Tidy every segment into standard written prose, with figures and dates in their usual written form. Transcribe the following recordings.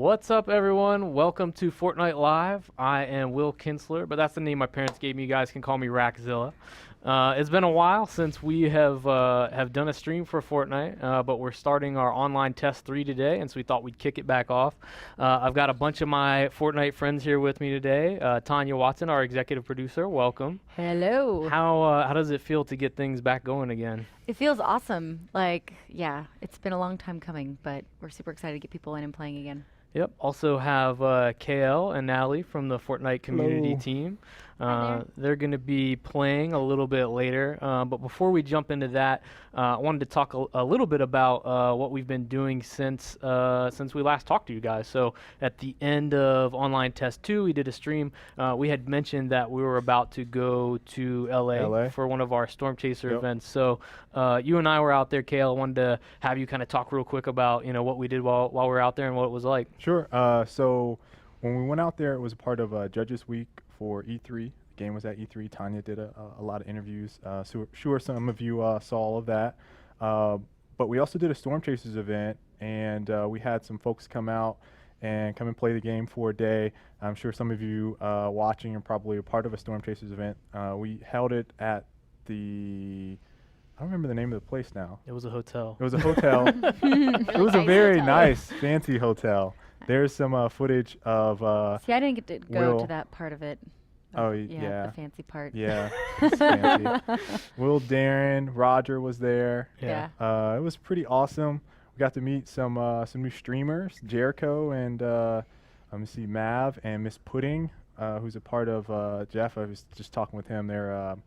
What's up, everyone? Welcome to Fortnite Live. I am Will Kinsler, but that's the name my parents gave me. You guys can call me Rackzilla. It's been a while since we have done a stream for Fortnite, but we're starting our online test 3 today, and so we thought we'd kick it back off. I've got a bunch of my Fortnite friends here with me today. Tanya Watson, our executive producer, welcome. Hello. How does it feel to get things back going again? It feels awesome. It's been a long time coming, but we're super excited to get people in and playing again. Yep. Also have KL and Natalie from the Fortnite community team. They're going to be playing a little bit later. But before we jump into that, I wanted to talk a little bit about what we've been doing since we last talked to you guys. So at the end of Online Test 2, we did a stream. We had mentioned that we were about to go to LA. For one of our Storm Chaser events. So you and I were out there. KL, wanted to have you kind of talk real quick about what we did while we were out there and what it was like. Sure. So when we went out there, it was a part of Judges Week for E3. The game was at E3. Tanya did a lot of interviews. So sure some of you saw all of that. But we also did a Storm Chasers event, and we had some folks come out and come and play the game for a day. I'm sure some of you watching are probably a part of a Storm Chasers event. We held it at I don't remember the name of the place now. It was a hotel. It was a hotel. It was a very nice, fancy hotel. There's some footage of See, I didn't get to go to that part of it. Oh, yeah. The fancy part. Yeah, it's fancy. Will, Darren, Roger was there. Yeah. It was pretty awesome. We got to meet some new streamers, Jericho and let me see, Mav and Miss Pudding, who's a part of Jeff. I was just talking with him. They're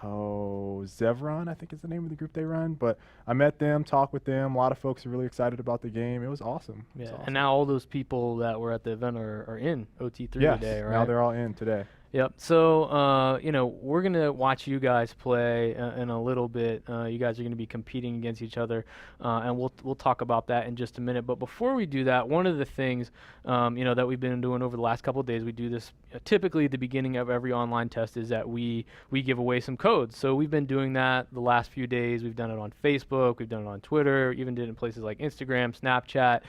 Zevron, I think is the name of the group they run. But I met them, talked with them. A lot of folks are really excited about the game. It was awesome. Yeah, and now all those people that were at the event are in OT3 today, right? Now they're all in today. Yep. So, we're going to watch you guys play in a little bit. You guys are going to be competing against each other, and we'll talk about that in just a minute. But before we do that, one of the things, that we've been doing over the last couple of days, we do this typically at the beginning of every online test, is that we give away some codes. So we've been doing that the last few days. We've done it on Facebook. We've done it on Twitter. Even did it in places like Instagram, Snapchat.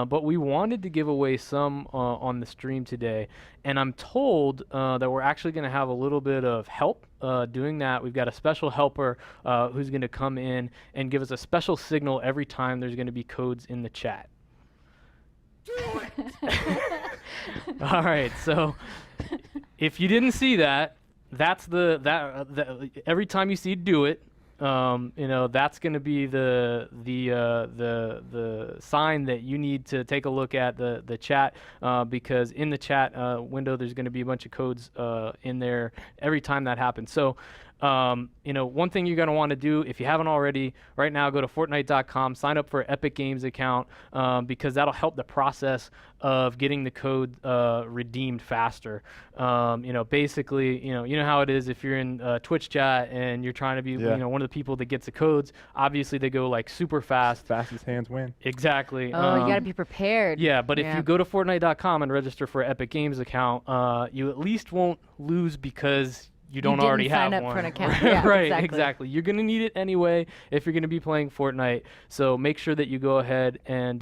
But we wanted to give away some on the stream today. And I'm told that we're actually going to have a little bit of help doing that. We've got a special helper who's going to come in and give us a special signal every time there's going to be codes in the chat. All right, so if you didn't see that, that's every time you see do it, that's going to be the sign that you need to take a look at the chat, because in the chat window there's going to be a bunch of codes in there every time that happens. So one thing you're going to want to do, if you haven't already, right now go to Fortnite.com, sign up for an Epic Games account, because that'll help the process of getting the code redeemed faster. Basically, you know how it is if you're in Twitch chat and you're trying to be one of the people that gets the codes. Obviously, they go like super fast. Fastest hands win. Exactly. Oh, you got to be prepared. Yeah, but if you go to Fortnite.com and register for an Epic Games account, you at least won't lose because you don't already have sign up one. for an account. Yeah, right, exactly. You're going to need it anyway if you're going to be playing Fortnite. So make sure that you go ahead and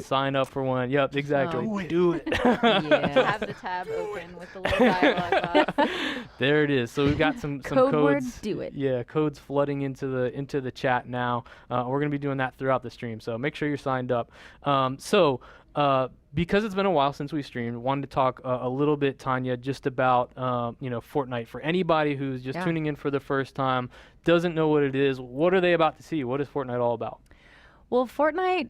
sign up for one. Yep, exactly. Do it. Yeah. Have the tab open with the little dialogue box. There it is. So we've got some Code codes. word, do it. Yeah, codes flooding into the chat now. We're going to be doing that throughout the stream. So make sure you're signed up. Because it's been a while since we streamed, wanted to talk a little bit, Tanya, just about Fortnite. For anybody who's just tuning in for the first time, doesn't know what it is, what are they about to see? What is Fortnite all about? Well, Fortnite,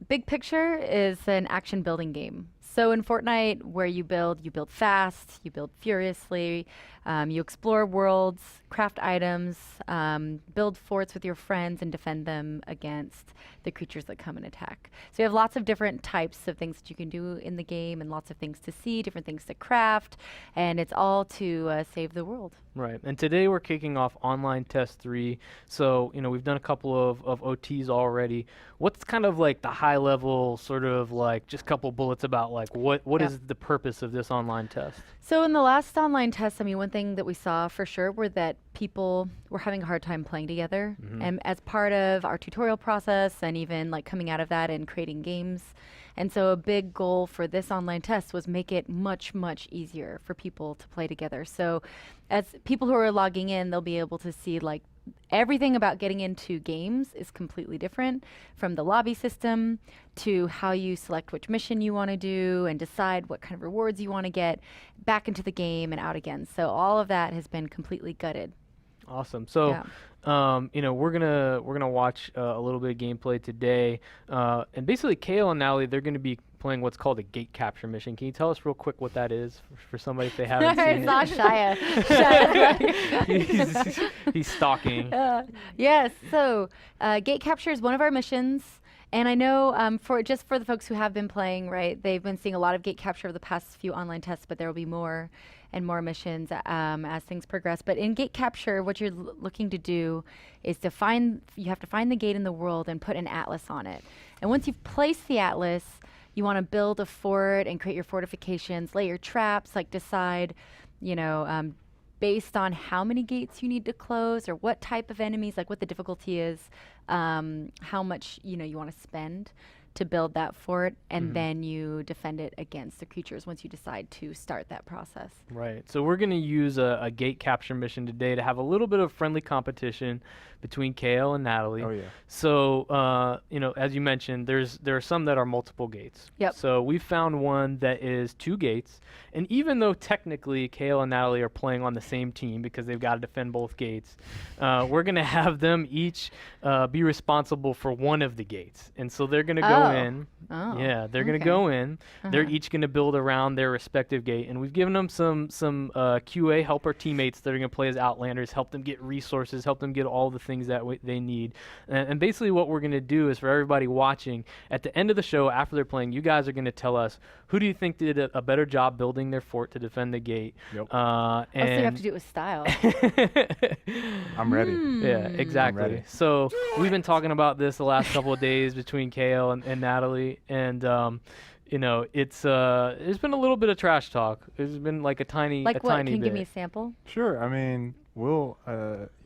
big picture, is an action building game. So in Fortnite, where you build fast, you build furiously, you explore worlds, craft items, build forts with your friends, and defend them against the creatures that come and attack. So you have lots of different types of things that you can do in the game, and lots of things to see, different things to craft, and it's all to save the world. Right, and today we're kicking off Online Test 3. So, we've done a couple of OTs already. What's kind of like the high level, sort of like just a couple bullets about like what is the purpose of this online test? So in the last online test, one thing that we saw for sure were that people were having a hard time playing together. And as part of our tutorial process and even like coming out of that and creating games. And so a big goal for this online test was make it much, much easier for people to play together. So as people who are logging in, they'll be able to see like everything about getting into games is completely different, from the lobby system to how you select which mission you want to do and decide what kind of rewards you want to get back into the game and out again. So all of that has been completely gutted. Awesome. So, Yeah. you know, we're gonna watch a little bit of gameplay today, and basically, Kale and Natalie, they're gonna be playing what's called a gate capture mission. Can you tell us real quick what that is for somebody if they haven't seen I it? saw Shia. he's stalking. Yes. So gate capture is one of our missions. And I know for the folks who have been playing, right, they've been seeing a lot of gate capture over the past few online tests, but there will be more and more missions as things progress. But in gate capture, what you're looking to do is you have to find the gate in the world and put an atlas on it. And once you've placed the atlas, you want to build a fort and create your fortifications, lay your traps, like decide, you know, based on how many gates you need to close or what type of enemies, like what the difficulty is, how much, you know, you want to spend to build that fort, and then you defend it against the creatures once you decide to start that process. Right. So we're going to use a gate capture mission today to have a little bit of friendly competition between Kale and Natalie. Oh yeah. So, you know, as you mentioned, there are some that are multiple gates. Yep. So we found one that is 2 gates, and even though technically Kale and Natalie are playing on the same team because they've got to defend both gates, we're going to have them each be responsible for one of the gates, and so they're going to go in. Oh. Yeah, they're going to Okay. go in. They're each going to build around their respective gate, and we've given them some QA helper teammates that are going to play as Outlanders, help them get resources, help them get all the things that they need. And basically what we're going to do is for everybody watching, at the end of the show, after they're playing, you guys are going to tell us who do you think did a better job building their fort to defend the gate. Yep. Also, you have And to do it with style. I'm ready. yeah, exactly. ready. So we've been talking about this the last couple of days between Kale and Natalie, and you know, it's there's been a little bit of trash talk. There's been like a tiny Like what? tiny Can you bit. give me a sample? Sure. I mean, Will,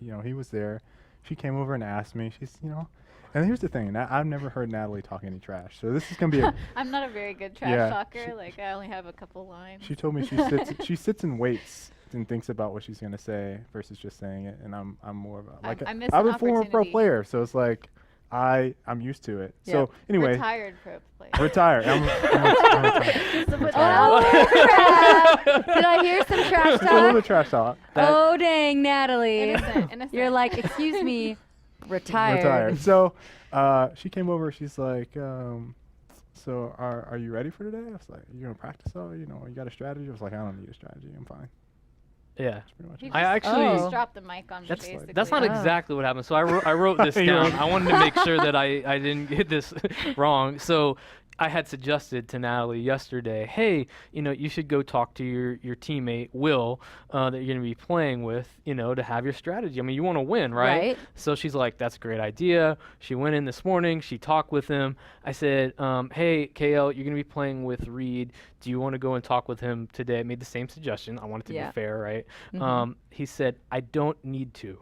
you know, he was there. She came over and asked me. She's, you know, and here's the thing. I've never heard Natalie talk any trash. So this is gonna be. I'm not a very good trash Yeah, talker. Like I only have a couple lines. She told me she sits and waits and thinks about what she's gonna say versus just saying it. And I'm more of a, like I miss I'm an a former pro opportunity. player, so it's like I'm used to it. So anyway, Retired pro player. retired. I'm retired. Just to put that Oh, out there. crap. Did I hear some trash Just a little bit talk? of trash talk. Oh, dang, Natalie. Innocent. You're like, excuse me, retired. Retired. So she came over. She's like, so are you ready for today? I was like, you gonna practice all? You know, you got a strategy? I was like, I don't need a strategy. I'm fine. Yeah. That's pretty much He it. I just- actually- he Oh. just dropped the mic on me, That's basically. that's not Oh. exactly what happened. So I wrote this You're down. right. I wanted to make sure that I didn't get this wrong. So I had suggested to Natalie yesterday, hey, you know, you should go talk to your teammate Will that you're going to be playing with, you know, to have your strategy. I mean, you want to win, right? Right. So she's like, that's a great idea. She went in this morning. She talked with him. I said, hey, KL, you're going to be playing with Reed. Do you want to go and talk with him today? I made the same suggestion. I want it to Yeah. be fair, right? Mhm. He said, I don't need to.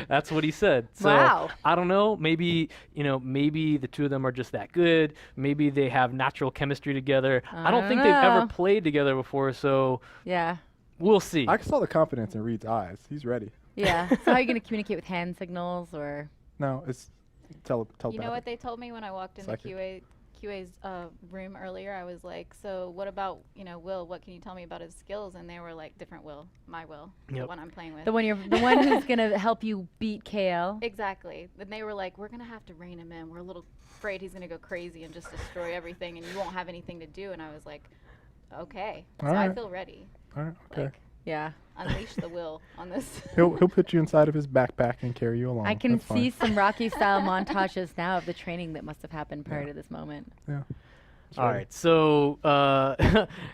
That's what he said. So Wow. I don't know. Maybe, you know, maybe the two of them are just that good. Maybe they have natural chemistry together. I don't think they've ever know. played together before, so Yeah. we'll see. I saw the confidence in Reed's eyes. He's ready. Yeah. So how are you going to communicate with hand signals or? No, it's telepathic. You know what they told me when I walked in Psychic. the QA's room earlier? I was like, so what about, you know, Will? What can you tell me about his skills? And they were like, different Will, my Will, the Yep. one I'm playing with. The one who's going to help you beat KL. Exactly. And they were like, we're going to have to rein him in. We're a little afraid he's going to go crazy and just destroy everything and you won't have anything to do. And I was like, okay. So I Alright. feel ready. All right, okay. Like, Yeah. unleash the will on this. He'll put you inside of his backpack and carry you along. I can That's fine. see some Rocky style montages now of the training that must have happened prior Yeah. to this moment. Yeah. It's All ready. right, so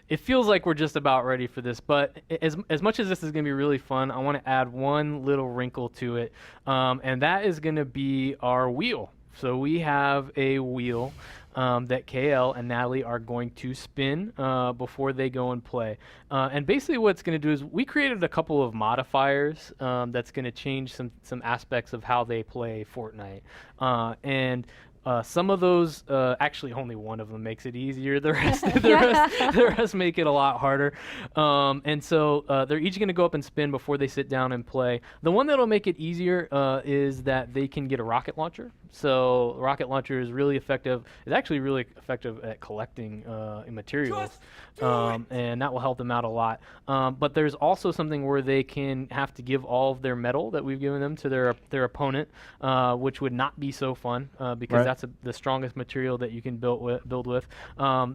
it feels like we're just about ready for this, but as much as this is going to be really fun, I want to add one little wrinkle to it, and that is going to be our wheel. So we have a wheel that KL and Natalie are going to spin before they go and play. And basically what it's going to do is we created a couple of modifiers that's going to change some aspects of how they play Fortnite. And some of those, actually only one of them makes it easier. The rest make it a lot harder. And so they're each going to go up and spin before they sit down and play. The one that'll make it easier is that they can get a rocket launcher. So rocket launcher is really effective. It's actually really effective at collecting materials, and that will help them out a lot. But there's also something where they can have to give all of their metal that we've given them to their opponent, which would not be so fun because that's the strongest material that you can build with.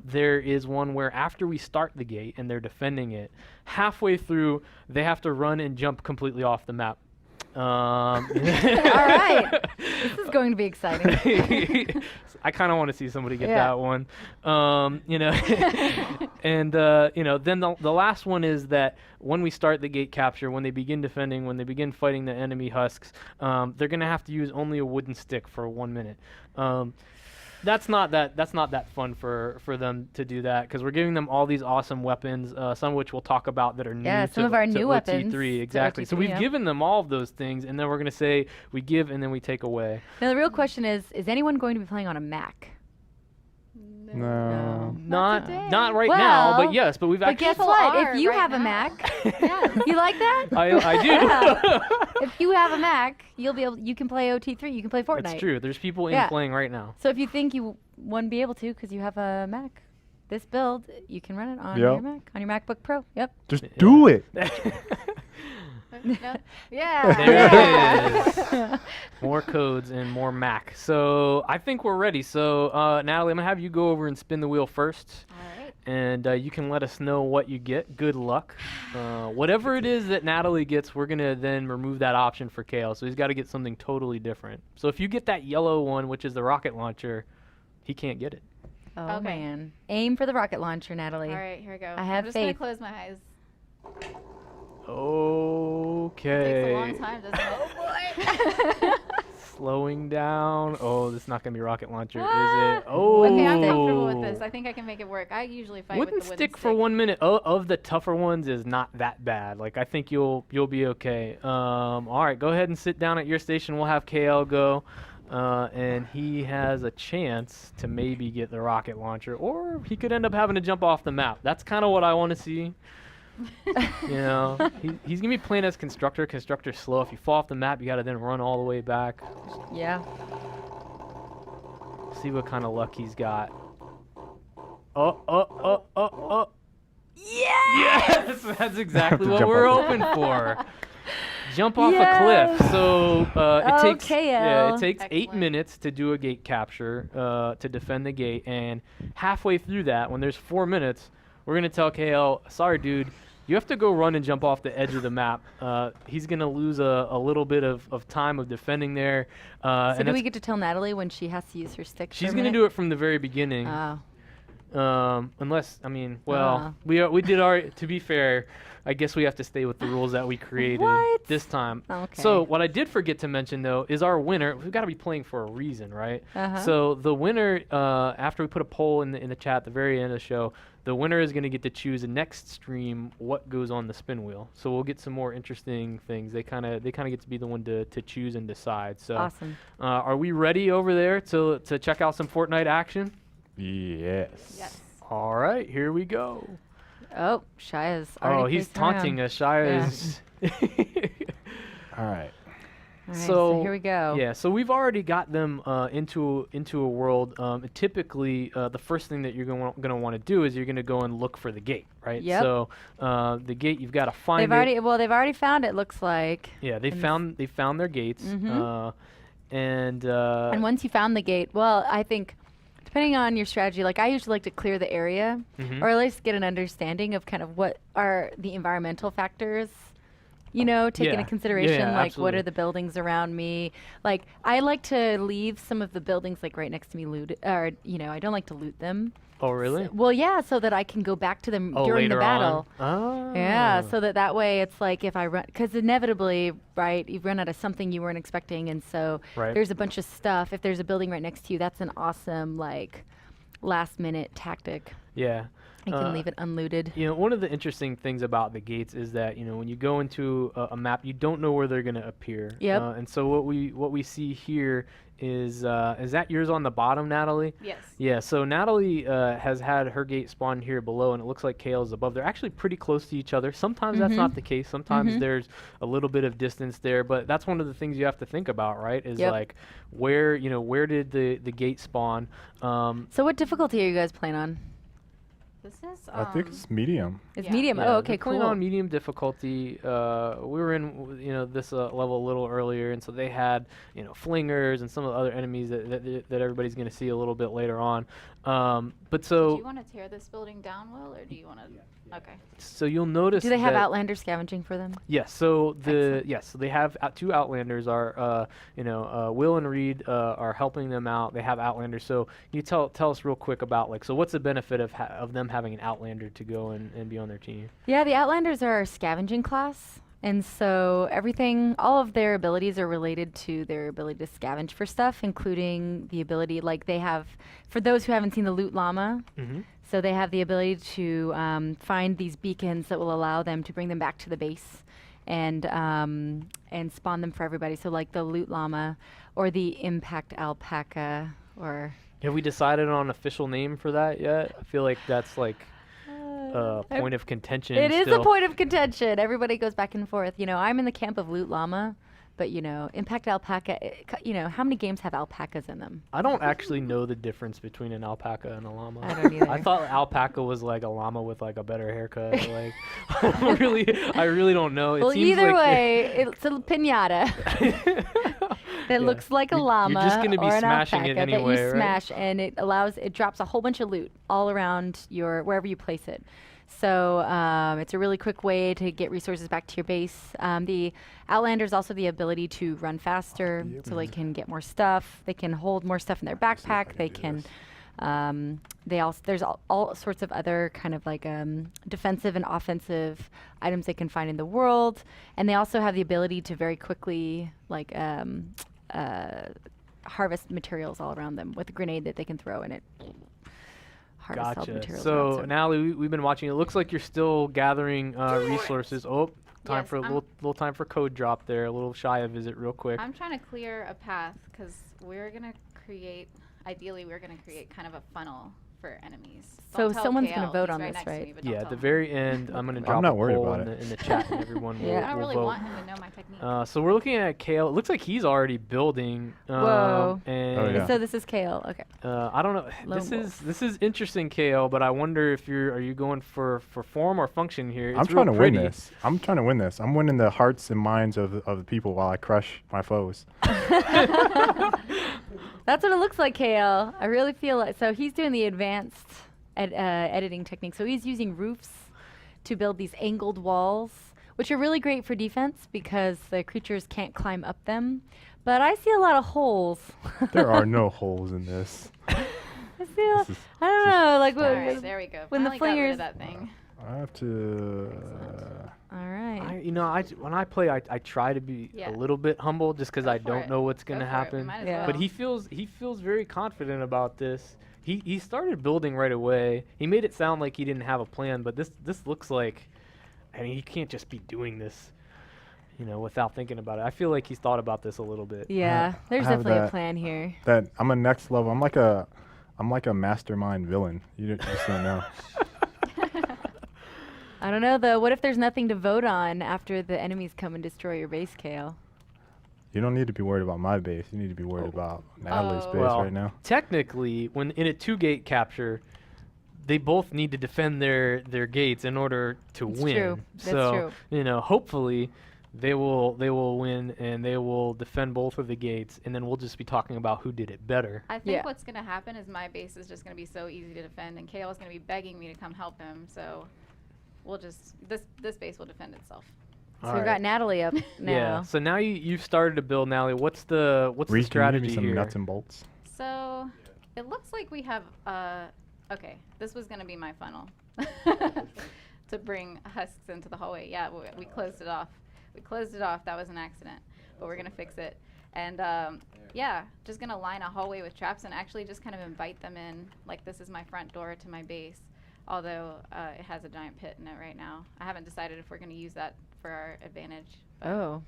There is one where after we start the gate and they're defending it, halfway through they have to run and jump completely off the map. All right. This is going to be exciting. I kind of want to see somebody get that one. You know, and you know, then the last one is that when we start the gate capture, when they begin defending, when they begin fighting the enemy husks, they're going to have to use only a wooden stick for 1 minute. That's not that fun for them to do that because we're giving them all these awesome weapons, some of which we'll talk about that are new some of our new weapons. OT3, exactly. So we've given them all of those things, and then we're going to say we give and then we take away. Now the real question is anyone going to be playing on a Mac? No. Not right now, but yes. But we've But actually. guess what? are If you right have a now. Mac, Yes. you like that? I do. Yeah. If you have a Mac, you can play OT3. You can play Fortnite. That's true. There's people playing right now. So if you think you wouldn't be able to because you have a Mac, this build you can run it on your Mac, on your MacBook Pro. Yep. Just do it. No? Yeah. There it is. More codes and more Mac. So I think we're ready. So Natalie, I'm gonna have you go over and spin the wheel first. All right. And you can let us know what you get. Good luck. Whatever it is that Natalie gets, we're going to then remove that option for Kale. So he's got to get something totally different. So if you get that yellow one, which is the rocket launcher, he can't get it. Oh, Okay. man. Aim for the rocket launcher, Natalie. All right, here we go. I have I'm just faith. gonna close my eyes. Okay. Takes a long time, doesn't it? Oh boy. Slowing down. Oh, this is not going to be rocket launcher, is Ah. it? Oh. Okay, I'm comfortable with this. I think I can make it work. I usually fight Wooden with the wooden stick for 1 minute of the tougher ones is not that bad. Like I think you'll be okay. All right, go ahead and sit down at your station. We'll have KL go, and he has a chance to maybe get the rocket launcher, or he could end up having to jump off the map. That's kind of what I want to see. You know, he's gonna be playing as constructor. Constructor's slow. If you fall off the map, you gotta then run all the way back. Yeah. See what kind of luck he's got. Oh. Yes! That's exactly what jump we're off hoping for. Jump off a cliff. So it takes KL. it takes 8 Excellent. minutes to do a gate capture to defend the gate, and halfway through that, when there's 4 minutes, we're gonna tell KL, sorry, dude. You have to go run and jump off the edge of the map. He's going to lose a little bit of time of defending there. So and do we get to tell Natalie when she has to use her stick? she's going to do it from the very beginning. Unless, I mean, well, we did our, to be fair, I guess we have to stay with the rules that we created this time. Okay. So what I did forget to mention, though, is our winner. We've got to be playing for a reason, right? So the winner, after we put a poll in the chat at the very end of the show, the winner is going to get to choose the next stream what goes on the spin wheel. So we'll get some more interesting things. They kind of get to be the one to choose and decide. So Awesome. Are we ready over there to check out some Fortnite action? Yes. Yes. All right, here we go. Oh, Shia's already Oh, he's paced around. taunting us. Shia is. All right. All right, so here we go. Yeah, so we've already got them into a world. Typically, the first thing that you're going to want to do is you're going to go and look for the gate, right? Yep. So the gate, you've got to find They've already found it. Looks like. Yeah, they found their gates, and once you found the gate, well, I think depending on your strategy, like I usually like to clear the area, or at least get an understanding of kind of what are the environmental factors. You know, take into consideration, like, absolutely. what are the buildings around me? Like, I like to leave some of the buildings, like, right next to me looted, or, you know, I don't like to loot them. Oh, really? Well, yeah, so that I can go back to them during the later battle. on. Oh. Yeah, so that way it's like if I run, because inevitably, right, you run out of something you weren't expecting, and so Right. there's a bunch of stuff. If there's a building right next to you, that's an awesome, like, last-minute tactic. Yeah. You can leave it unlooted. You know, one of the interesting things about the gates is that, you know, when you go into a map, you don't know where they're going to appear. Yep. And so what we see here is that yours on the bottom, Natalie? Yes. Yeah, so Natalie has had her gate spawn here below, and it looks like Kale's above. They're actually pretty close to each other. Sometimes that's not the case. Sometimes there's a little bit of distance there, but that's one of the things you have to think about, right? Is like where did the gate spawn? So what difficulty are you guys playing on? This is. I think it's medium. It's Yeah. medium. Yeah, Oh, okay, they're playing cool. on medium difficulty. We were in, this level a little earlier, and so they had, flingers and some of the other enemies that everybody's going to see a little bit later on. But Do so you want to tear this building down, Will, or do you want to? Okay. so you'll notice. Do they have that Outlander scavenging for them? Yes. So Excellent. so they have two Outlanders. Are Will and Reed are helping them out. They have Outlanders. So you tell us real quick about so what's the benefit of them having an Outlander to go and be on their team? Yeah, the Outlanders are our scavenging class. And so all of their abilities are related to their ability to scavenge for stuff, including the ability, they have, for those who haven't seen the Loot Llama, so they have the ability to find these beacons that will allow them to bring them back to the base and spawn them for everybody. So like the Loot Llama or the Impact Alpaca or... Have we decided on an official name for that yet? I feel like that's point of contention. It is a still. point of contention. Everybody goes back and forth. I'm in the camp of Loot Llama, but Impact Alpaca. How many games have alpacas in them? I don't actually know the difference between an alpaca and a llama. I don't either. I thought alpaca was like a llama with a better haircut. I really don't know. It Well, seems either like way, it's a pinata that looks like a llama You're just gonna be or an smashing alpaca it anyway, that you right? smash, and it drops a whole bunch of loot all around wherever you place it. So it's a really quick way to get resources back to your base. The Outlanders also the ability to run faster, so they can get more stuff. They can hold more stuff in their backpack. They can. There's all sorts of other kind of defensive and offensive items they can find in the world, and they also have the ability to very quickly harvest materials all around them with a grenade that they can throw in it. Harvest all the Gotcha. materials So around, Natalie, we've been watching. It looks like you're still gathering resources. Oh, time Yes, for a I'm- little time for code drop there. A little Shia visit real quick. I'm trying to clear a path because ideally we're gonna create kind of a funnel for enemies. So Don't tell someone's gonna KL, vote he's on right this, next to right? me, but don't Yeah, at tell the him. very end, I'm gonna drop not a worried poll about in the chat, and everyone will, Yeah. I don't will really vote. want him to know my technique. So we're looking at Kale. It looks like he's already building. Whoa. And Oh, yeah. So this is Kale. Okay. I don't know. Lone wolf. This is interesting, Kale. But I wonder if are you going for form or function here? It's I'm trying to real win pretty. this. I'm trying to win this. I'm winning the hearts and minds of the people while I crush my foes. That's what it looks like, Kale. I really feel like so he's doing the advanced editing technique. So he's using roofs to build these angled walls, which are really great for defense because the creatures can't climb up them. But I see a lot of holes. There are no holes in this. I This is- don't know, like All what, right, there we go. when the Finally got rid flingers- of that thing. I have to. all right. When I play, I try to be Yeah. a little bit humble just because Go I for don't it. know what's Go gonna for it. We happen. might as Yeah. But well. he feels very confident about this. He started building right away. He made it sound like he didn't have a plan, but this looks like, I mean, he can't just be doing this, without thinking about it. I feel like he's thought about this a little bit. Yeah, there's have definitely a that- plan here. That I'm a next level. I'm like a mastermind villain. You just don't know. I don't know though. What if there's nothing to vote on after the enemies come and destroy your base, Kale? You don't need to be worried about my base. You need to be worried about Natalie's Oh. base Well, right now. technically, when in a 2-gate capture, they both need to defend their gates in order to It's win. true. That's So, true. hopefully they will win and they will defend both of the gates, and then we'll just be talking about who did it better. I think Yeah. what's gonna happen is my base is just gonna be so easy to defend, and KL is gonna be begging me to come help him. So we'll just this base will defend itself. So we've got Natalie up now. Yeah. So now you've started to build, Natalie. What's the Reese, can you give strategy me some here? nuts and bolts? So it looks like we have okay, this was gonna be my funnel to bring husks into the hallway. Yeah, we closed it off. We closed it off. That was an accident, but we're gonna fix it. And yeah, just gonna line a hallway with traps and actually just kind of invite them in. Like, this is my front door to my base, although it has a giant pit in it right now. I haven't decided if we're gonna use that for our advantage. Oh.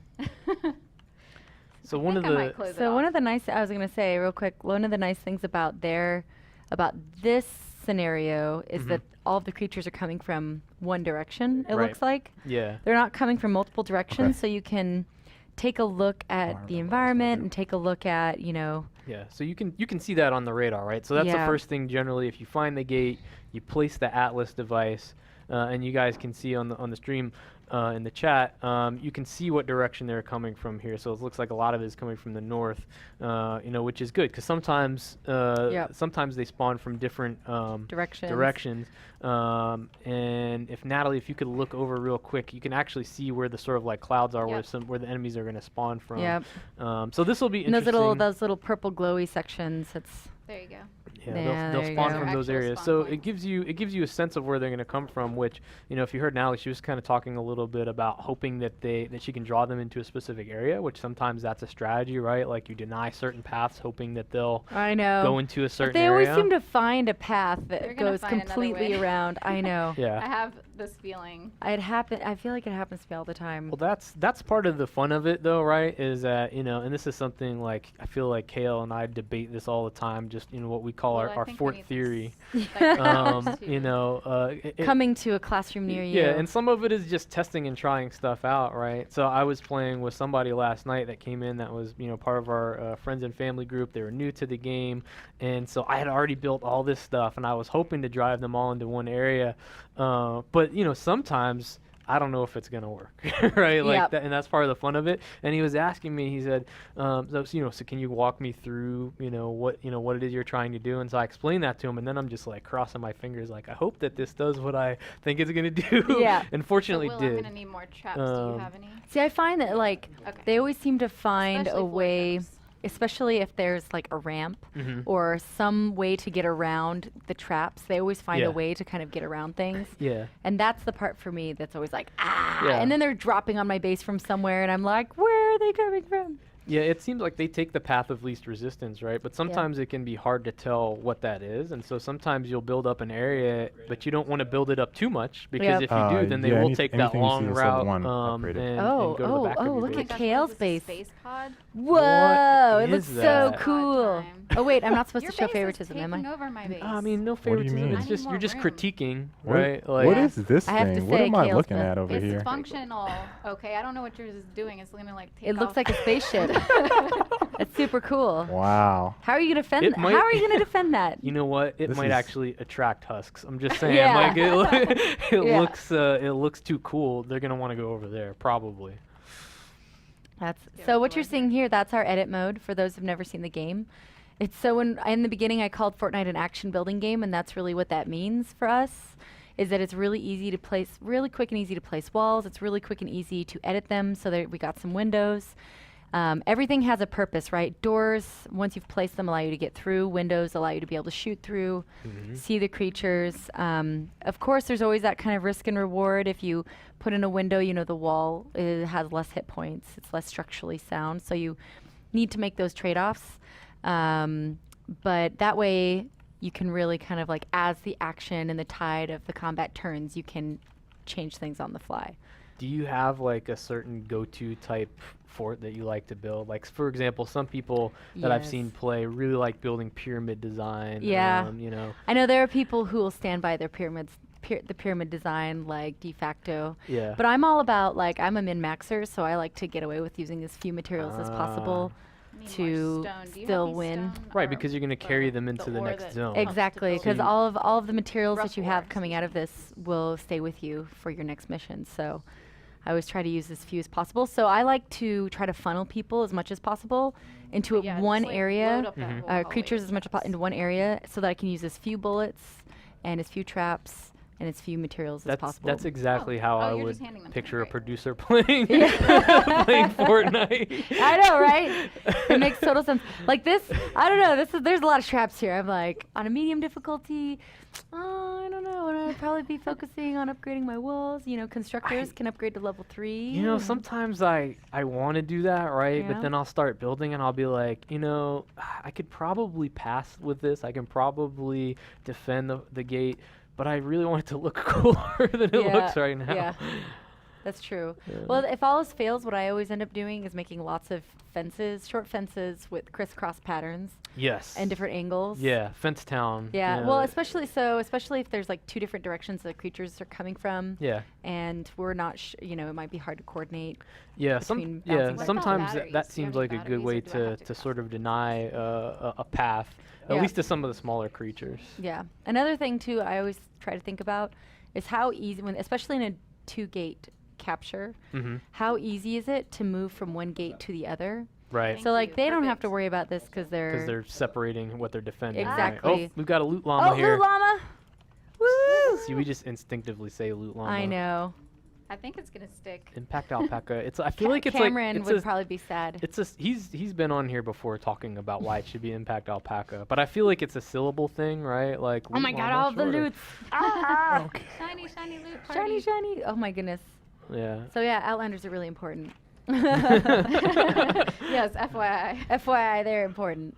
So I one of think I might the close it So one off. of the nice, I was going to say real quick, one of the nice things about this scenario is that all of the creatures are coming from one direction, it Right. looks like. yeah. They're not coming from multiple directions, so you can take a look at the environment and take a look at, Yeah, so you can see that on the radar, right? So that's the Yeah. first thing generally. If you find the gate, you place the Atlas device, and you guys can see on the stream in the chat, you can see what direction they're coming from here. So it looks like a lot of it is coming from the north, which is good because sometimes sometimes they spawn from different directions. And if you could look over real quick, you can actually see where the sort of like clouds are, Yep. where the enemies are going to spawn from. Yep. So this will be And interesting. those little purple glowy sections, There you go. Yeah, Yeah, they'll there you spawn go. from those Actual areas. spawn So points. it gives you a sense of where they're going to come from. Which if you heard Natalie, she was kind of talking a little bit about hoping that she can draw them into a specific area. Which sometimes that's a strategy, right? Like you deny certain paths, hoping that they'll I know. go into a But certain they area. always seem to find a path They're that gonna goes find another completely way. around. I know. I yeah. have this feeling. I feel like it happens to me all the time. Well, that's part of the fun of it, though, right? Is that and this is something like I feel like Kale and I debate this all the time. Just what we call Well, I our think we fort need this theory. like Coming to a classroom near you. Yeah, and some of it is just testing and trying stuff out, right? So I was playing with somebody last night that came in that was, part of our friends and family group. They were new to the game, and so I had already built all this stuff, and I was hoping to drive them all into one area. But sometimes I don't know if it's gonna work, right? Like Yep. that, and that's part of the fun of it. And he was asking me, he said, so can you walk me through, what it is you're trying to do? And so I explained that to him, and then I'm just like crossing my fingers, like I hope that this does what I think it's gonna do. Yeah. And So fortunately, Will, it I'm did. gonna need more traps. Do you have any? See, I find that Okay. they always seem to find Especially a floor way, traps. especially if there's like a ramp Mhm. or some way to get around the traps. They always find Yeah. a way to kind of get around things. Yeah. And that's the part for me that's always like, ah. Yeah. And then they're dropping on my base from somewhere, and I'm like, where are they coming from? Yeah, it seems like they take the path of least resistance, right? But sometimes it can be hard to tell what that is, and so sometimes you'll build up an area, but you don't want to build it up too much because Yep. if you do, then they yeah, will take that anything you long see that's level route one and upgraded. and Oh, go to the back of your look base. at Gosh, Kale's what is this, base. Space pod? Whoa, it is looks so that? cool. God time. Oh wait, I'm not supposed Your to show base favoritism, is am taking I? over my base. I mean, no do you favoritism. mean? It's I just need you're just more room. critiquing, What- right? Like, what Yeah. is this I have to thing? What say, am I Kale's looking best. at over It's here? functional. Okay, I don't know what yours is doing. It's gonna like take It looks off. like a spaceship. It's super cool. Wow. How are you gonna defend? It How might- are you gonna defend that? You know what? It This might is- actually attract husks. I'm just saying. Yeah. Like it Yeah. looks too cool. They're gonna want to go over there probably. That's Yeah, so. we'll What go you're in seeing here, that's our edit mode for those who've never seen the game. It's so in the beginning I called Fortnite an action building game, and that's really what that means for us. Is that it's really easy to place, really quick and easy to place walls. It's really quick and easy to edit them. So that we got some windows. Everything has a purpose, right? Doors, once you've placed them, allow you to get through. Windows allow you to be able to shoot through, see the creatures. Of course, there's always that kind of risk and reward. If you put in a window, the wall has less hit points. It's less structurally sound. So you need to make those trade-offs. But that way, you can really kind of like, as the action and the tide of the combat turns, you can change things on the fly. Do you have like a certain go-to type fort that you like to build? Like for example, some people that I've seen Yes. play really like building pyramid design. Yeah. You know. I know there are people who will stand by their pyramids, the pyramid design, like de facto. Yeah. But I'm all about, like, I'm a min-maxer, so I like to get away with using as few materials as possible. I need to more stone. Do you still have any win. stone Right, or because you're gonna the- carry them into the ore next that zone. helps to Exactly, build because So you- all of the materials Rough that you have ore, coming out of this will stay with you for your next mission. So I always try to use as few as possible. So I like to try to funnel people as much as possible into But yeah, just, one like, area, load up that whole hallway creatures with as much as traps. into one area, so that I can use as few bullets and as few traps and as few materials as possible. That's exactly how I you're would just handing them to me, picture a great. producer playing Yeah. playing Fortnite. I know, right? It makes total sense. Like this, I don't know. There's a lot of traps here. I'm like, on a medium difficulty, I don't know. know. And I'd probably be focusing on upgrading my walls. You know, constructors can upgrade to level 3. You know, sometimes I want to do that, right? Yeah. But then I'll start building and I'll be like, you know, I could probably pass with this. I can probably defend the gate, but I really want it to look cooler than it looks right now. Yeah. That's true. Yeah. Well, if all else fails, what I always end up doing is making lots of fences, short fences with crisscross patterns Yes. and different angles. Yeah, Fence Town. Yeah. you know, Well, especially if there's like 2 different directions the creatures are coming from, Yeah. and we're not, you know, it might be hard to coordinate. Yeah, between bouncing back and sometimes forth. that Do you have seems any like a good batteries, way or do I have to to sort of deny a path, at Yeah. least to some of the smaller creatures. Yeah. Another thing too, I always try to think about is how easy, especially in a 2-gate capture, Mm-hmm. how easy is it to move from one gate to the other? Right. Thank So like you. they don't have to Perfect. worry about this because Because they're separating what they're defending. right? Exactly. Oh, we've got a loot llama oh, here. Loot Llama! Woo! See, we just instinctively say loot llama. I know. I think it's gonna stick. Impact alpaca. It's. I feel like it's like. Cameron It's would a, probably be sad. it's a. He's been on here before talking about why it should be impact alpaca, but I feel like it's a syllable thing, right? Like. Oh my loot god, llama, all the sure. loots! Ah! Okay. Shiny, shiny loot party. Shiny, shiny! Oh my goodness. Yeah. So yeah, Outlanders are really important. Yes, FYI. FYI, they're important.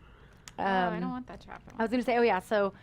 Oh, I don't want that trap. I was gonna say, oh yeah, so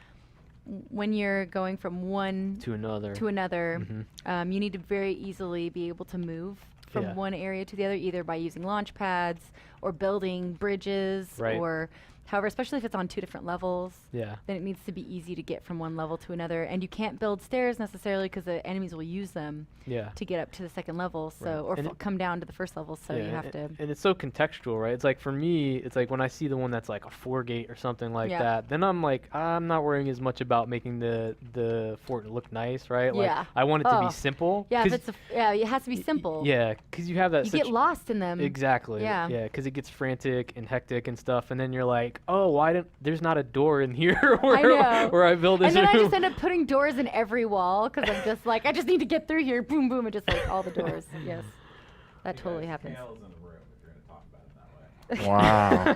when you're going from one To another. to another, Mhm. you need to very easily be able to move from Yeah. one area to the other, either by using launch pads or building bridges, Right. or however, especially if it's on 2 different levels, Yeah. then it needs to be easy to get from one level to another. And you can't build stairs necessarily because the enemies will use them Yeah. to get up to the second level, so Right. or And it- come down to the first level. So you have to. And it's so contextual, right? It's like for me, it's like when I see the one that's like a 4-gate or something like Yeah. that, then I'm like, I'm not worrying as much about making the fort look nice, right? Like Yeah. I want it to Oh. be simple. Yeah, if 'cause yeah, it has to be simple. Yeah, because you have that. You get lost in them. Exactly. Yeah. Yeah, because it gets frantic and hectic and stuff, and then you're like, oh, why didn't? There's not a door in here where know. where I build this And then I room. just end up putting doors in every wall because I'm just like, I just need to get through here. Boom, boom, and just like all the doors. Yes, that totally happens. Wow.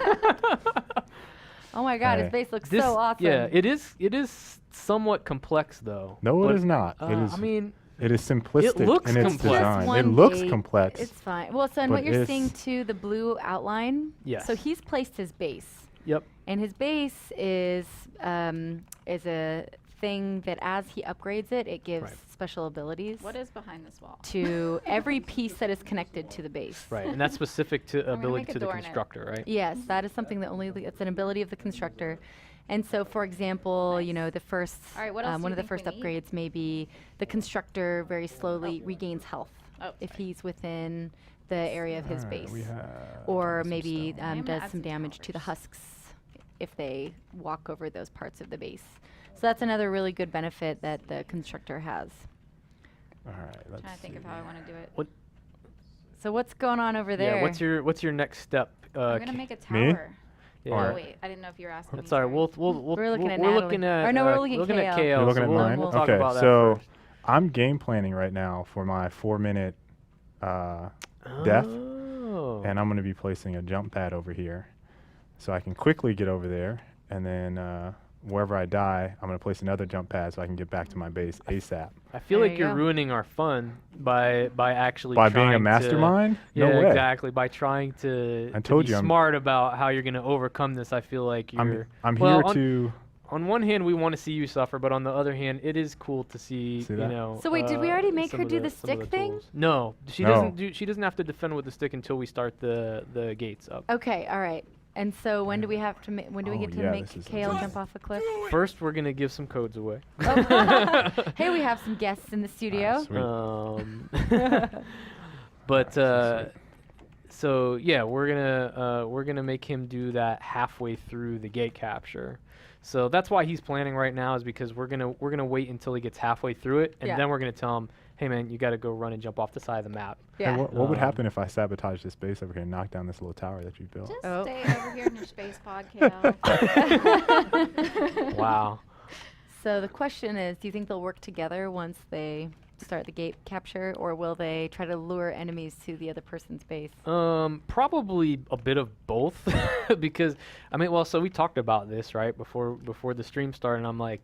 Oh my God, his Hey. base looks This- so awesome. Yeah, it is somewhat complex though. No, but, it is not. It is. I mean, It is simplistic looks in its complex. design. It One looks gate. complex. It's fine. Well, so and But what you're it's- seeing too, the blue outline. Yes. So he's placed his base, yep. and his base is a thing that as he upgrades it, it gives Right. special abilities. What is behind this wall? To every piece that is connected to the base. Right, and that's specific to gonna ability make a to the door in it. constructor, right? Yes, that is something that it's an ability of the constructor. And so, for example, you know, the first, All right, what else do one you of the think first we need? upgrades may be the constructor very slowly regains health Oh, if sorry. he's within the area of his Alright, base. we have Or some maybe stone. I'm gonna does add some some damage to the towers. husks if they walk over those parts of the base. So that's another really good benefit that the constructor has. All right, let's Trying to think of see. how I want to do it. What? So what's going on over there? Yeah. What's your next step? I'm gonna make a me? tower. Yeah. Oh Alright. wait, I didn't know if you were asking me. That's all right. sorry. We're looking at we're Natalie. looking at. Or no, we're looking at KL. You're looking at so mine? We'll talk Okay, about that so first. I'm game planning right now for my 4-minute death, Oh. and I'm going to be placing a jump pad over here, so I can quickly get over there, and then wherever I die, I'm going to place another jump pad so I can get back to my base ASAP. I feel There like you you're go. ruining our fun by actually By being a trying to- mastermind? Yeah, No way. exactly. By trying to, I told be you I'm- smart about how you're going to overcome this, I feel like you're. I'm well, here on, to. On one hand, we want to see you suffer, but on the other hand, it is cool to see, See you that? know. So wait, did we already make some her of do the some of stick thing? tools. No, she No. doesn't do. She doesn't have to defend with the stick until we start the gates up. Okay, all right. And so when do we have to when do we Oh, get to yeah, make this is Kale insane. jump off a cliff? First, we're gonna give some codes away. Hey, we have some guests in the studio. Sweet. But Alright, so yeah, we're gonna make him do that halfway through the gate capture. So that's why he's planning right now, is because we're gonna wait until he gets halfway through it, and Yeah. then we're gonna tell him, hey man, you got to go run and jump off the side of the map. Hey, Yeah. what would Um, happen if I sabotage this base over here and knock down this little tower that you built? Just Oh. stay over here in your space pod, Kale. Wow. So the question is, do you think they'll work together once they start the gate capture, or will they try to lure enemies to the other person's base? Probably a bit of both, because I mean, well, so we talked about this right before the stream started, and I'm like,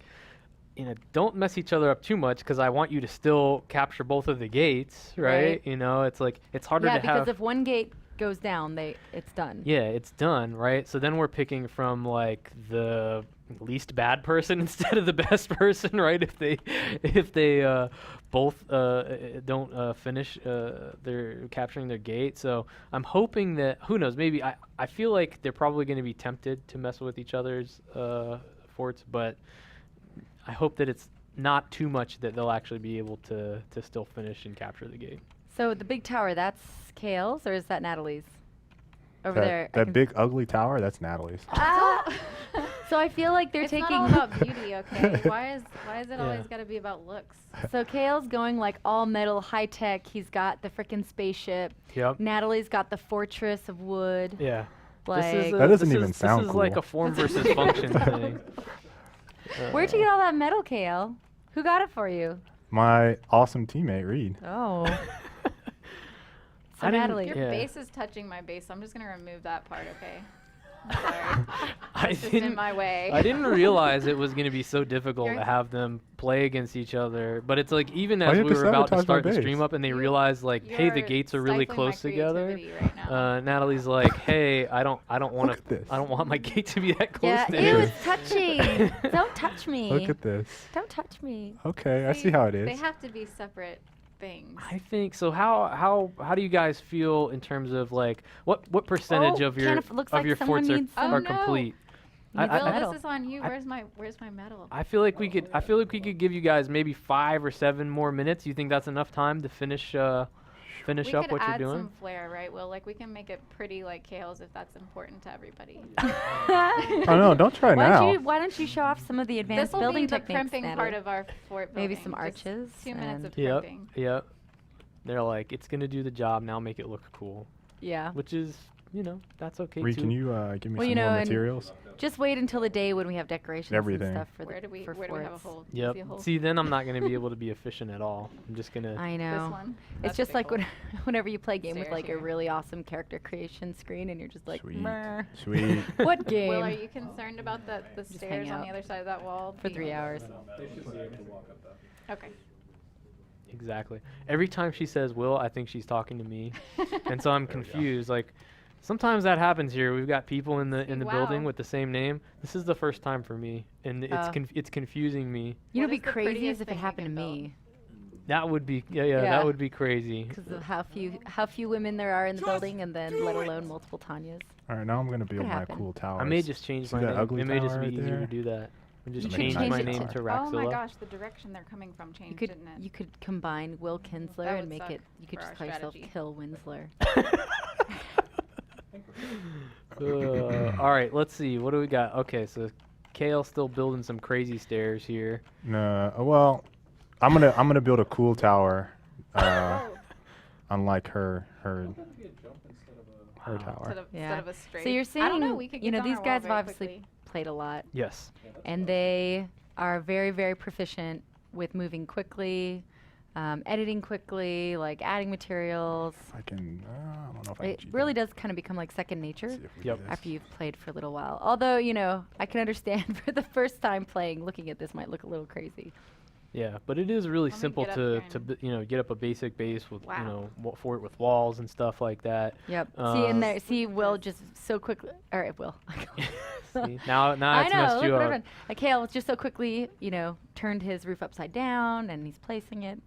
don't mess each other up too much because I want you to still capture both of the gates, right? Right. It's like it's harder Yeah, to because have. if one gate goes down, it's done. Yeah, it's done, right? So then we're picking from like the least bad person instead of the best person, right? If they both don't finish their capturing their gate. So I'm hoping that who knows, maybe I feel like they're probably going to be tempted to mess with each other's forts, but I hope that it's not too much that they'll actually be able to still finish and capture the gate. So the big tower, that's Kale's, or is that Natalie's? Over there. I That can- big ugly tower, that's Natalie's. Ah! So I feel like they're It's taking. not all about beauty, okay? Why is it Yeah. always got to be about looks? So Kale's going like all metal, high tech. He's got the frickin' spaceship. Yep. Natalie's got the fortress of wood. Yeah. Like, That doesn't even sound This is like cool. a form versus function thing. where'd you get all that metal, Kale? Who got it for you? My awesome teammate, Reed. Oh. So I didn't- Natalie. Your Yeah. base is touching my base, so I'm just gonna remove that part, okay? I'm sorry. I It's just in didn't. my way. I didn't realize it was going to be so difficult You're- to have them play against each other. But it's like even Why as you we have to were about to sabotage my start the base? stream up, and they You- realized like, hey, the You're gates are really stifling my close together. creativity right now. Natalie's like, hey, I don't want Look at this. I don't want my gate to be that close Yeah, to ew, yours. it's touching. Don't touch me. Look at this. Don't touch me. Okay, I see how it They is. have to be separate things. I think so. How do you guys feel in terms of like what percentage Oh, of your looks like someone forts needs some- are Oh, no. complete? Needs Will, metal. this is on you. I- Where's my medal? I feel like we could give you guys maybe 5 or 7 more minutes. You think that's enough time to finish we up could what you're add doing? some flair, right? Will, like we can make it pretty like Kale's if that's important to everybody. Oh no, don't try now. Why don't you show off some of the advanced This will building be the techniques, crimping Natalie? part of our fort building. Maybe some Just arches 2 minutes of Yep. crimping. Yep. They're like, it's gonna do the job. Now make it look cool, Yeah. which is, that's okay Reed, too. can you give me Well, some you more know, and- materials? Just wait until the day when we have decorations Everything. and stuff for Where do we have a forts. hole? Yep. See a hole? See, then I'm not gonna be able to be efficient at all. I'm just gonna. I This know. one. It's That's a just big like hole. whenever you play a game with Stairs like a here. really awesome character creation screen and you're just like, Sweet. "Meh." Sweet. What game? Will, are you concerned about the hang stairs on out the other side of that wall? for 3 hours. Okay. Exactly. Every time she says "Will," I think she's talking to me, and so I'm confused. Like, sometimes that happens here. We've got people in the building Wow. with the same name. This is the first time for me, and it's confusing me. You know, What it'd is be the crazy prettiest as if it thing you happened to can build? me That would be yeah, Yeah. that would be crazy. because of how few women there are in the building, and then let alone multiple Tanyas. All right, now I'm gonna build Could my happen. cool tower. I may just change See my that name. ugly It may just tower be right easier to there? do that. And just You should change change my it name to- to Oh Raxilla. my gosh, the direction they're coming from changed, You could didn't it? you could combine Will Kinsler That and would make suck it. You could for just our call yourself strategy. Kill Winsler. All right, let's see. What do we got? Okay, so Kale's still building some crazy stairs here. No, well, I'm gonna build a cool tower, Oh, unlike her tower. instead Yeah. of a straight. So you're I don't know. seeing, We could you get know, down these our guys wall have very obviously quickly. played a lot, Yes. and they are very, very proficient with moving quickly, editing quickly, like adding materials. If I can, I don't know if I can It cheat really that. does kind of become like second nature Let's see if we do Yep. this. after you've played for a little while. Although, you know, I can understand for the first time playing, looking at this might look a little crazy. Yeah, but it is really Let me simple get up to here get up a basic base with Wow. fort with walls and stuff like that. Yep. See, in there, see, Look at Will this. just so quickly. All right, Will. See? Now I it's know. messed Look you what I've up. done. Like, Kale just so quickly, you know, turned his roof upside down and he's placing it.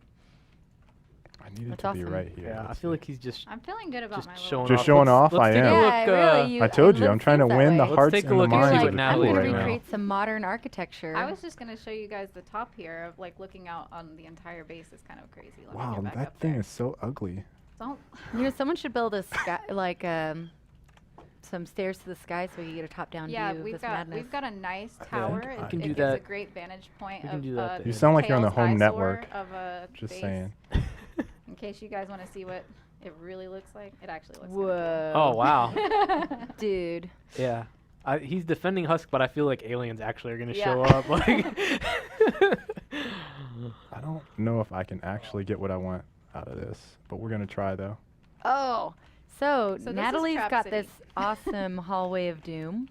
I need it That's to be awesome. right here. Yeah, I Let's feel see. like he's just I'm feeling good about just my showing Just off. showing off, Let's I take a am. look, Yeah, really. You, I told it you, I'm looks trying to that win the way. Let's hearts take a and the look and You're see minds what of the Natalie people to right doing. now. recreate some modern architecture. I was just gonna show you guys the top here of like looking out on the entire base is kind of crazy. Let me Wow, get back that up thing there. is so ugly. Don't. You know, someone should build a sky, like some stairs to the sky so you get a top-down Yeah, view of we've this got madness. a nice I tower. think I It, can it do gives that. a great vantage point We can of do that the there. You sound like you're on the Kale's home eyesore network. Of a Just base. saying. In case you guys want to see what it really looks like, it actually looks. Whoa. Oh wow. Dude. Yeah. He's defending Husk, but I feel like aliens actually are gonna Yeah. show up. Like I don't know if I can actually get what I want out of this, but we're gonna try though. Oh, so this is Natalie's Trap got City. this awesome hallway of doom.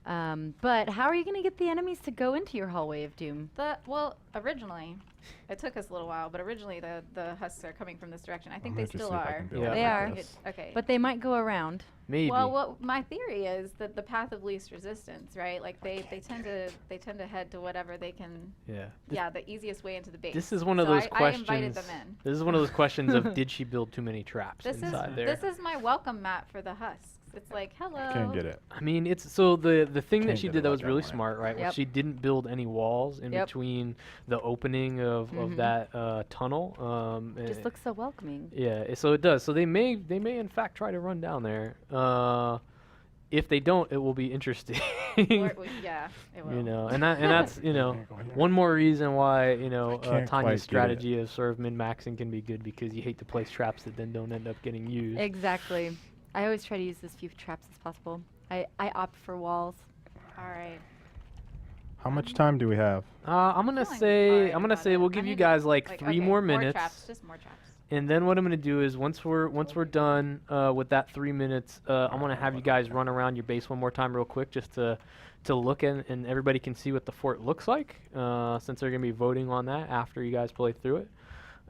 But how are you going to get the enemies to go into your hallway of doom? Well, originally, it took us a little while, but originally the husks are coming from this direction. I think I'm they gonna just still see if I are. can build Yeah. it They like are. this. Okay. But they might go around. Maybe. Well, what my theory is that the path of least resistance, right? Like they tend to head to whatever they can. Yeah. Yeah, the easiest way into the base. This is one of So those I questions. invited them in. This is one of those questions of did she build too many traps This is inside there? this is my welcome mat for the husks. It's like hello. I can't get it. I mean, it's so the thing that Can't she get did it that like was I really want it. smart, right? Was Yep. she didn't build any walls in Yep. between the opening of that tunnel. Just looks so welcoming. Yeah, so it does. So they may in fact try to run down there. If they don't, it will be interesting. Yeah, it will. You know, and that's Can't go here. one more reason why can't Tanya's quite get it. strategy of sort of min-maxing can be good because you hate to place traps that then don't end up getting used. Exactly. I always try to use as few traps as possible. I opt for walls. All right. How much time do we have? I'm gonna feeling say alright we'll about give it. you I need guys to- like 3 okay, more minutes. Traps, just more traps. And then what I'm gonna do is once we're done with that 3 minutes, I'm gonna have you guys run around your base one more time real quick just to look and everybody can see what the fort looks like since they're gonna be voting on that after you guys play through it,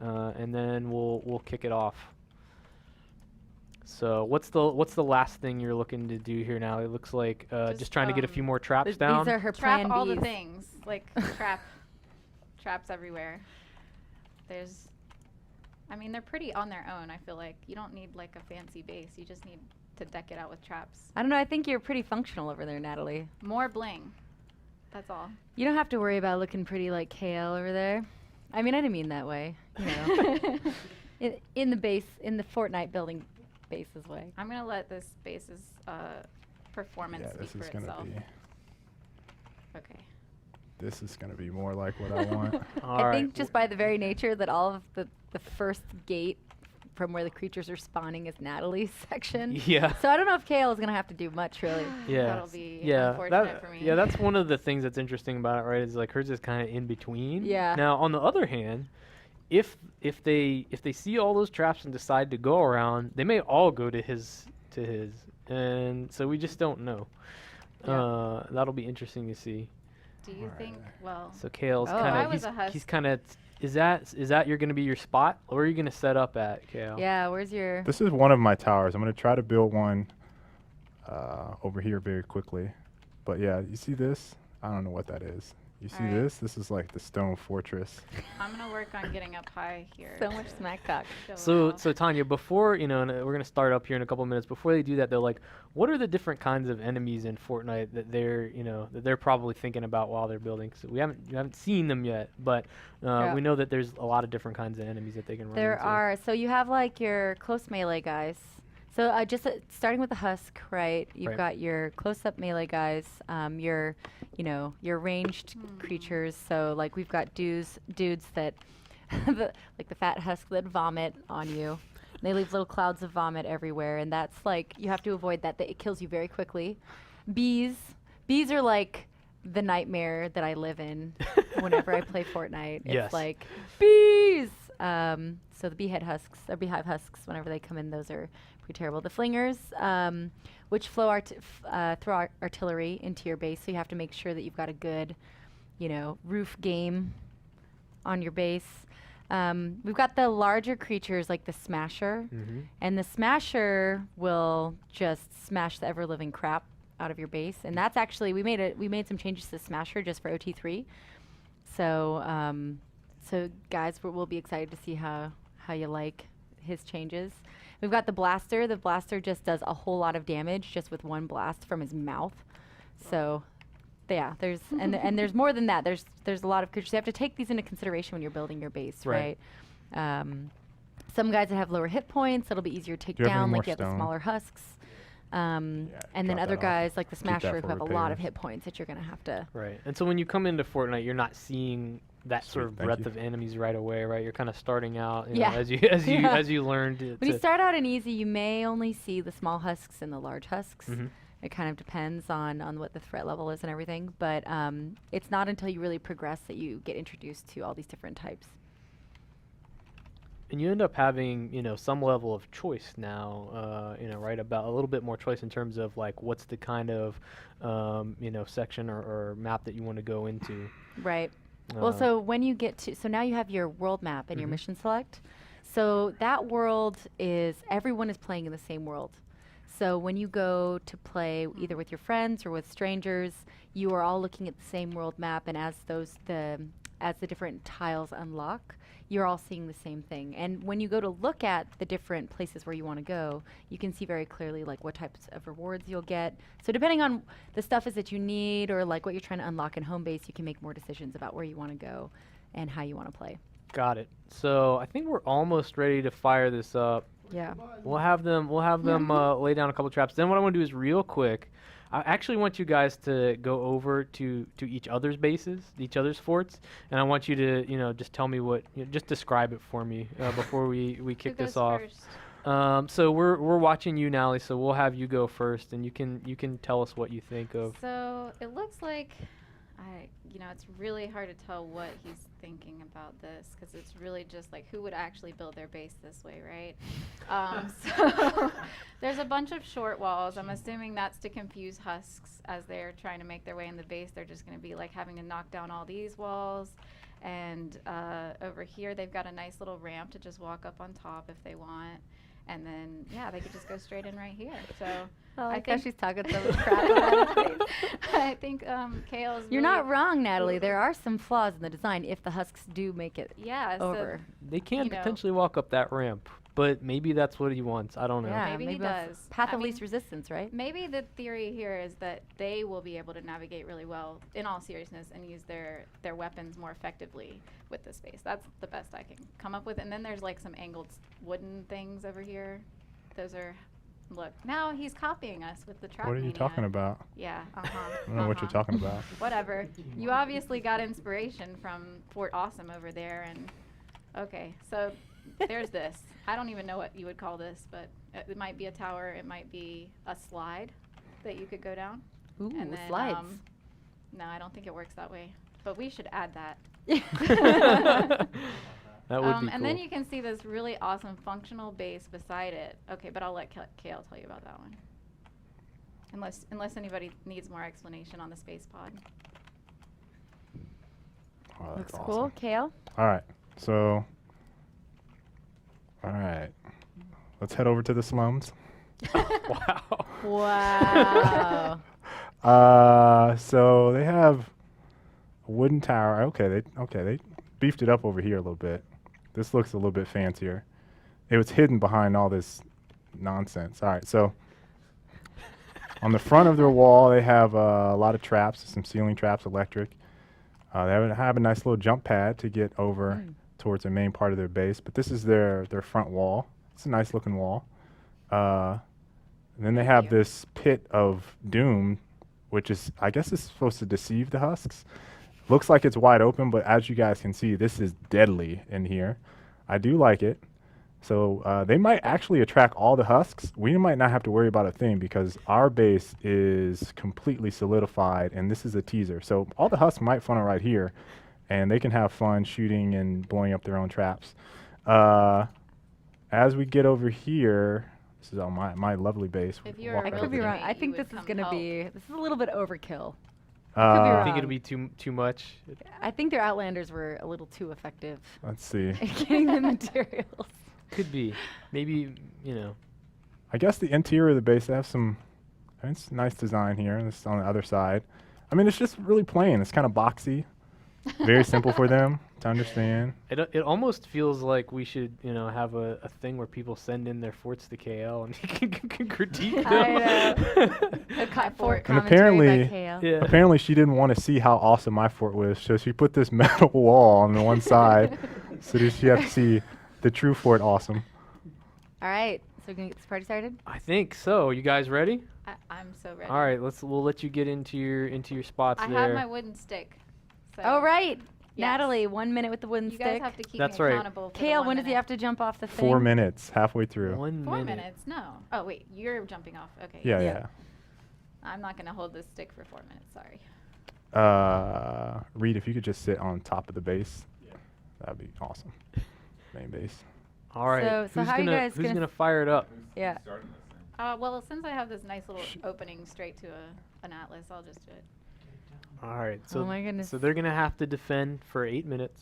and then we'll kick it off. So what's the last thing you're looking to do here now? It looks like just trying to get a few more traps These down. are her Trap plan all the Bs. things, like traps everywhere. I mean, they're pretty on their own. I feel like you don't need like a fancy base. You just need to deck it out with traps. I don't know. I think you're pretty functional over there, Natalie. More bling. That's all. You don't have to worry about looking pretty like KL over there. I mean, I didn't mean that way. You know, in the Fortnite building bases way. I'm gonna let this base's performance Yeah, speak this for is gonna itself. be. Okay. This is gonna be more like what I want. All I right. think just by the very nature that all of the first gate from where the creatures are spawning is Natalie's section. Yeah. So I don't know if KL is gonna have to do much really. Yeah. That'll be Yeah, unfortunate for me. yeah, that's one of the things that's interesting about it, right? Is like hers is kind of in between. Yeah. Now, on the other hand, if they see all those traps and decide to go around, they may all go to his, and so we just don't know. Yeah. That'll be interesting to see. Do you think? Well, So Kale's Oh. kind I of was a husk. he's kind of is that you're gonna be your spot? Or are you gonna set up at Kale? Yeah. Where's your? This is one of my towers. I'm gonna try to build one over here very quickly. But yeah, you see this? I don't know what that is. You see Alright. this? This is like the stone fortress. I'm gonna work on getting up high here. So much smack talk. So off. Tanya, before and we're gonna start up here in a couple minutes. Before they do that, they're like, what are the different kinds of enemies in Fortnite that they're probably thinking about while they're building? So we haven't seen them yet, but Yeah. we know that there's a lot of different kinds of enemies that they can run There into. are. So you have like your close melee guys. So just starting with the husk, right? You've Right. got your close-up melee guys. Your ranged creatures. So like we've got dudes that, like the fat husk that vomit on you. They leave little clouds of vomit everywhere, and that's like you have to avoid that. It kills you very quickly. Bees are like the nightmare that I live in whenever I play Fortnite. Yes. It's like bees. So the beehive husks, whenever they come in, those are pretty terrible. The flingers, which throw artillery into your base, so you have to make sure that you've got a good, roof game on your base. We've got the larger creatures like the Smasher, Mm-hmm. and the Smasher will just smash the ever-living crap out of your base. And that's actually we made some changes to the Smasher just for OT3. So guys, we'll be excited to see how you like his changes. We've got the Blaster. The Blaster just does a whole lot of damage just with one blast from his mouth. So yeah, there's and there's more than that. There's a lot of creatures. You have to take these into consideration when you're building your base, Right. right? Some guys that have lower hit points, it'll be easier to take Do you have any down, more like you have the stone? smaller husks. And then drop other that off. guys like the that Smasher who for have a lot of repairs. hit points that you're gonna have to. Right. And so when you come into Fortnite, you're not seeing that sort Sweet, of thank breadth you. of enemies right away, right? You're kind of starting out, Yeah. as you Yeah. as you learn to. When you start out in easy, you may only see the small husks and the large husks. Mhm. It kind of depends on what the threat level is and everything. But it's not until you really progress that you get introduced to all these different types. And you end up having, some level of choice now, right, about a little bit more choice in terms of like what's the kind of, section or map that you want to go into. Right. Well, Um, so when you get to, so now you have your world map and your Mhm. mission select. So that world is, everyone is playing in the same world. So when you go to play either with your friends or with strangers, you are all looking at the same world map, and as the different tiles unlock, you're all seeing the same thing. And when you go to look at the different places where you want to go, you can see very clearly like what types of rewards you'll get. So depending on the stuff is that you need or like what you're trying to unlock in home base, you can make more decisions about where you want to go and how you want to play. Got it. So I think we're almost ready to fire this up. Yeah. We'll have them lay down a couple traps. Then what I want to do is real quick. I actually want you guys to go over to each other's bases, each other's forts, and I want you to just tell me just describe it for me before we Who kick goes this off. first? So we're watching you, Nally. So we'll have you go first, and you can tell us what you think of. So it looks like it's really hard to tell what he's thinking about this because it's really just like who would actually build their base this way, right? So there's a bunch of short walls. I'm assuming that's to confuse husks as they're trying to make their way in the base. They're just going to be like having to knock down all these walls. And over here, they've got a nice little ramp to just walk up on top if they want. And then, yeah, they could just go straight in right here. So I like how think she's talking so much crap about his face. I think Kale's You're really not wrong, Natalie. There are some flaws in the design if the husks do make it Yeah, over. They can you know. potentially walk up that ramp, but maybe that's what he wants. I don't know. Yeah, Maybe he that's does. path I of least mean, resistance, right? maybe the theory here is that they will be able to navigate really well, in all seriousness, and use their weapons more effectively with this space. That's the best I can come up with. And then there's like some angled wooden things over here. Those are, look, now he's copying us with the trap What are you mania. talking about? Yeah, I don't know what you're talking about. Whatever. You obviously got inspiration from Fort Awesome over there, and okay, so there's this. I don't even know what you would call this, but it might be a tower. It might be a slide that you could go down. Ooh, And then, slides. No, I don't think it works that way, but we should add that. That would be cool. And then you can see this really awesome functional base beside it. Okay, but I'll let Kale tell you about that one. Unless anybody needs more explanation on the space pod. Oh, that's Looks awesome. cool. Kale? All right. So, let's head over to the slums. Wow. Wow. So they have a wooden tower. Okay, they beefed it up over here a little bit. This looks a little bit fancier. It was hidden behind all this nonsense. All right, so on the front of their wall, they have a lot of traps, some ceiling traps, electric. They have a nice little jump pad to get over towards the main part of their base, but this is their front wall. It's a nice looking wall. And then they have this pit of doom, which is, I guess, is supposed to deceive the husks. Looks like it's wide open, but as you guys can see, this is deadly in here. I do like it. So they might actually attract all the husks. We might not have to worry about a thing because our base is completely solidified, and this is a teaser. So all the husks might funnel right here, and they can have fun shooting and blowing up their own traps. As we get over here, this is on my lovely base. If We you're walk I right could be over wrong. here. I think You this would is come going to help. be, this is a little bit overkill. I wrong. think it'll be too much. I think their Outlanders were a little too effective Let's see. at getting the materials. Could be. Maybe, I guess the interior of the base, they have some, it's nice design here. This is on the other side. I mean, it's just really plain. It's kind of boxy. Very simple for them to understand. It almost feels like we should, have a thing where people send in their forts to KL and he can critique them. I A fort. fort And commentary by apparently- Kale. Yeah. Apparently, she didn't want to see how awesome my fort was, so she put this metal wall on the one side so that she had to see the true fort awesome. All right, so we're going to get this party started? I think so. You guys ready? I'm so ready. All right, we'll let you get into your spots I there. have my wooden stick. So Oh, right. Yes. Natalie, 1 minute with the wooden You stick. guys have to keep That's me right. accountable. For Kale, the when 1 does he minute. have to jump off the thing? 4 minutes, halfway through. 1 4 minute. minutes? No. Oh wait, you're jumping off. Okay. Yeah, yes. yeah. I'm not gonna hold this stick for 4 minutes. Sorry. Reed, if you could just sit on top of the base, that'd be awesome. Main base. All right. So how are you guys who's gonna gonna fire it up? Yeah. Well, since I have this nice little opening straight to an atlas, I'll just do it. All right. So Oh my goodness. so they're gonna have to defend for 8 minutes.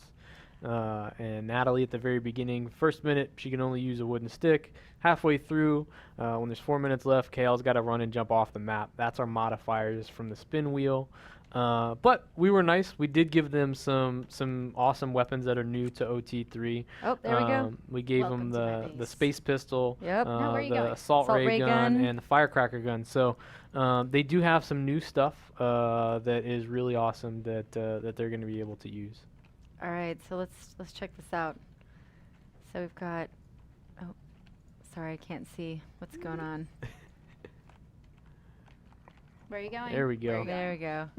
And Natalie at the very beginning, first minute, she can only use a wooden stick. Halfway through, when there's 4 minutes left, Kale's got to run and jump off the map. That's our modifiers from the spin wheel. But we were nice. We did give them some awesome weapons that are new to OT3. Oh, there we go. We gave Welcome them to my the base. space pistol, Yep. Now, where are you the going? assault Assault ray ray gun, gun. and the firecracker gun. So they do have some new stuff that is really awesome that they're going to be able to use. All right, so let's check this out. So we've got. Oh, sorry, I can't see what's going on. Where are you going? There we go. There we go.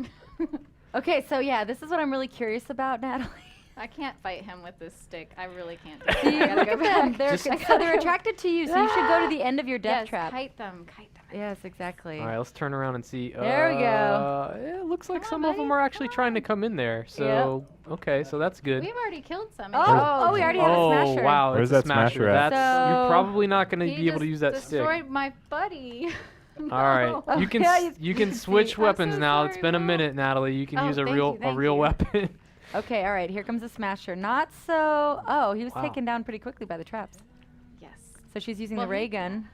Okay, so yeah, this is what I'm really curious about, Natalie. I can't fight him with this stick. I really can't. Do See, it. I look gotta at go them. back. They're, so they're attracted to you, so you should go to the end of your death Yes, trap. kite them. Kite them. Yes, exactly. All right, let's turn around and see. There we go. Yeah, it looks like Come some on, of them buddy. are actually Come trying to on. come in there. So, okay, so that's good. We've already killed some. Oh, we already had a Oh, smasher. wow, Where's it's a that smasher smasher. at? That's, you're So- probably not going to He be able to just use that stick. destroyed my buddy. All right, Oh, you can yeah, you can switch I'm weapons so now. sorry, It's been a Will. minute, Natalie. You can Oh, use a thank real you, thank you. weapon. Okay, all right, here comes the smasher. Not so. Oh, he was Wow. taken down pretty quickly by the traps. Yes. So she's using Well, the ray he- gun.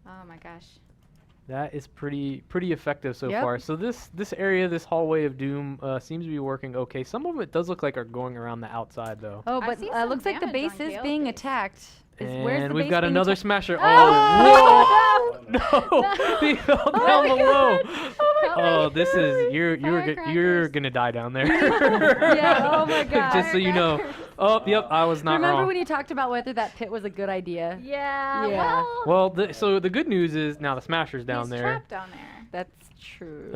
Oh my gosh. That is pretty effective so Yep. far. So this area, this hallway of doom, seems to be working okay. Some of it does look like are going around the outside though. Oh, I but see some looks like the damage base on is Kale's being base. attacked. Where's And the we've base got being another attacked? smasher. Oh! Oh, no! He fell Oh down my below. God. Oh my Oh, this is you're Firecrackers. gonna die down there. Yeah, oh my God. Just so you know. Oh, yep, I was not Remember wrong. when you talked about whether that pit was a good idea? Yeah. Yeah. Well, Well, so the good news is now the smasher's down he's there. trapped down there. That's true.